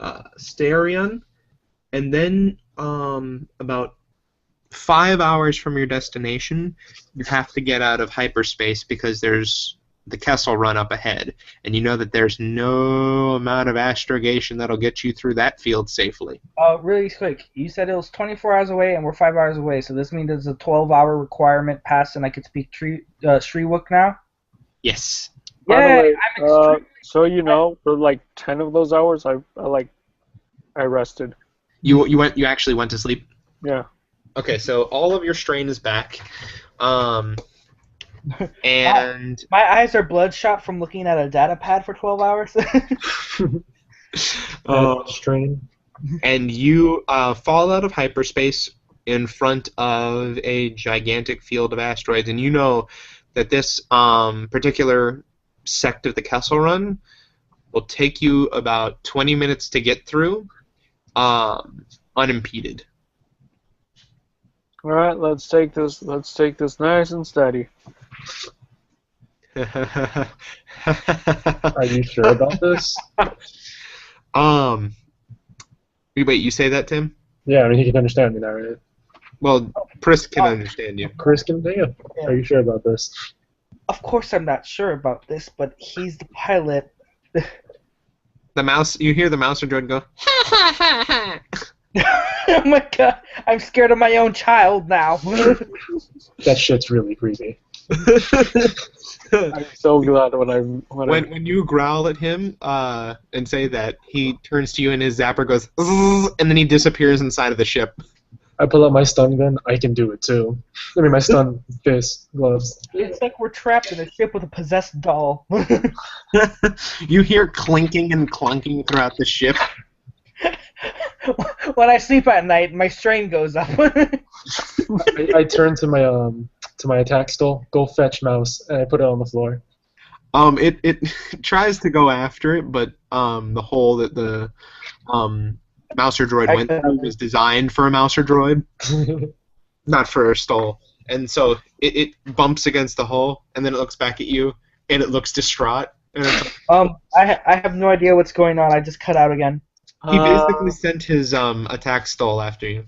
Starion, and then about 5 hours from your destination, you have to get out of hyperspace because there's the Kessel Run up ahead, and you know that there's no amount of astrogation that'll get you through that field safely. Really quick, you said it was 24 hours away, and we're 5 hours away, so this means there's a 12-hour requirement passed, and I could speak Shreewook now? Yes. By the Yay! way, I'm extremely... so you know, for like 10 of those hours, I rested. You actually went to sleep? Yeah. Okay, so all of your strain is back. And My eyes are bloodshot from looking at a data pad for 12 hours. Strain. and you fall out of hyperspace in front of a gigantic field of asteroids, and you know that this particular sect of the Kessel Run will take you about 20 minutes to get through, unimpeded. All right, let's take this nice and steady. Are you sure about this? Wait, you say that, Tim? Yeah, I mean, he can understand me now, right? Well, Pris can understand you. Chris can do you. Are you sure about this? Of course I'm not sure about this, but he's the pilot. The mouse, you hear the mouse or droid go, Oh my god, I'm scared of my own child now. That shit's really creepy. I'm so glad when you growl at him and say that, he turns to you and his zapper goes, "Zzz," and then he disappears inside of the ship. I pull out my stun gun. I can do it too. I mean, my stun fist gloves. It's like we're trapped in a ship with a possessed doll. You hear clinking and clunking throughout the ship. When I sleep at night, my strain goes up. I turn to my attack stall. Go fetch mouse, and I put it on the floor. It tries to go after it, but the hole that the Mouser droid went through was designed for a Mouser droid, not for a stall. And so it bumps against the hole, and then it looks back at you, and it looks distraught. And it's like, I have no idea what's going on. I just cut out again. he basically sent his attack stall after you.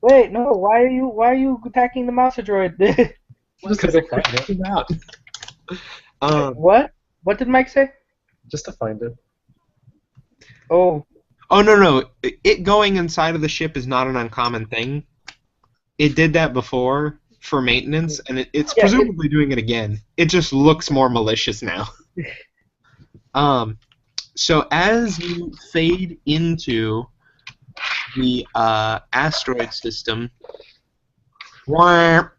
Wait, no. Why are you attacking the mouse droid? Because I freaked him out. What? What did Mike say? Just to find it. Oh. Oh, no. It going inside of the ship is not an uncommon thing. It did that before for maintenance, and it's presumably doing it again. It just looks more malicious now. So as you fade into the asteroid system, and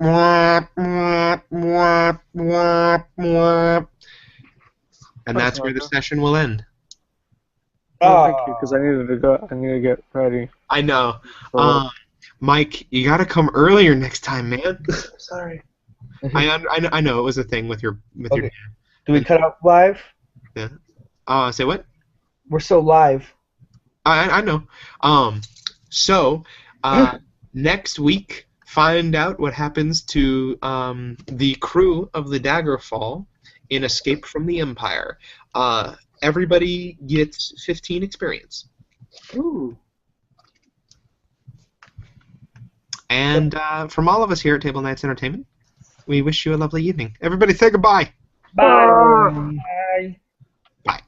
that's where the session will end. Thank you, because I needed to go. I need to get ready. I know. Mike, you gotta come earlier next time, man. Sorry. I know it was a thing with your Okay. Do we cut out live? Yeah. Say what? We're so live. I know. So next week, find out what happens to the crew of the Daggerfall in Escape from the Empire. Everybody gets 15 experience. Ooh. And from all of us here at Table Knights Entertainment, we wish you a lovely evening. Everybody say goodbye. Bye. Bye. Bye.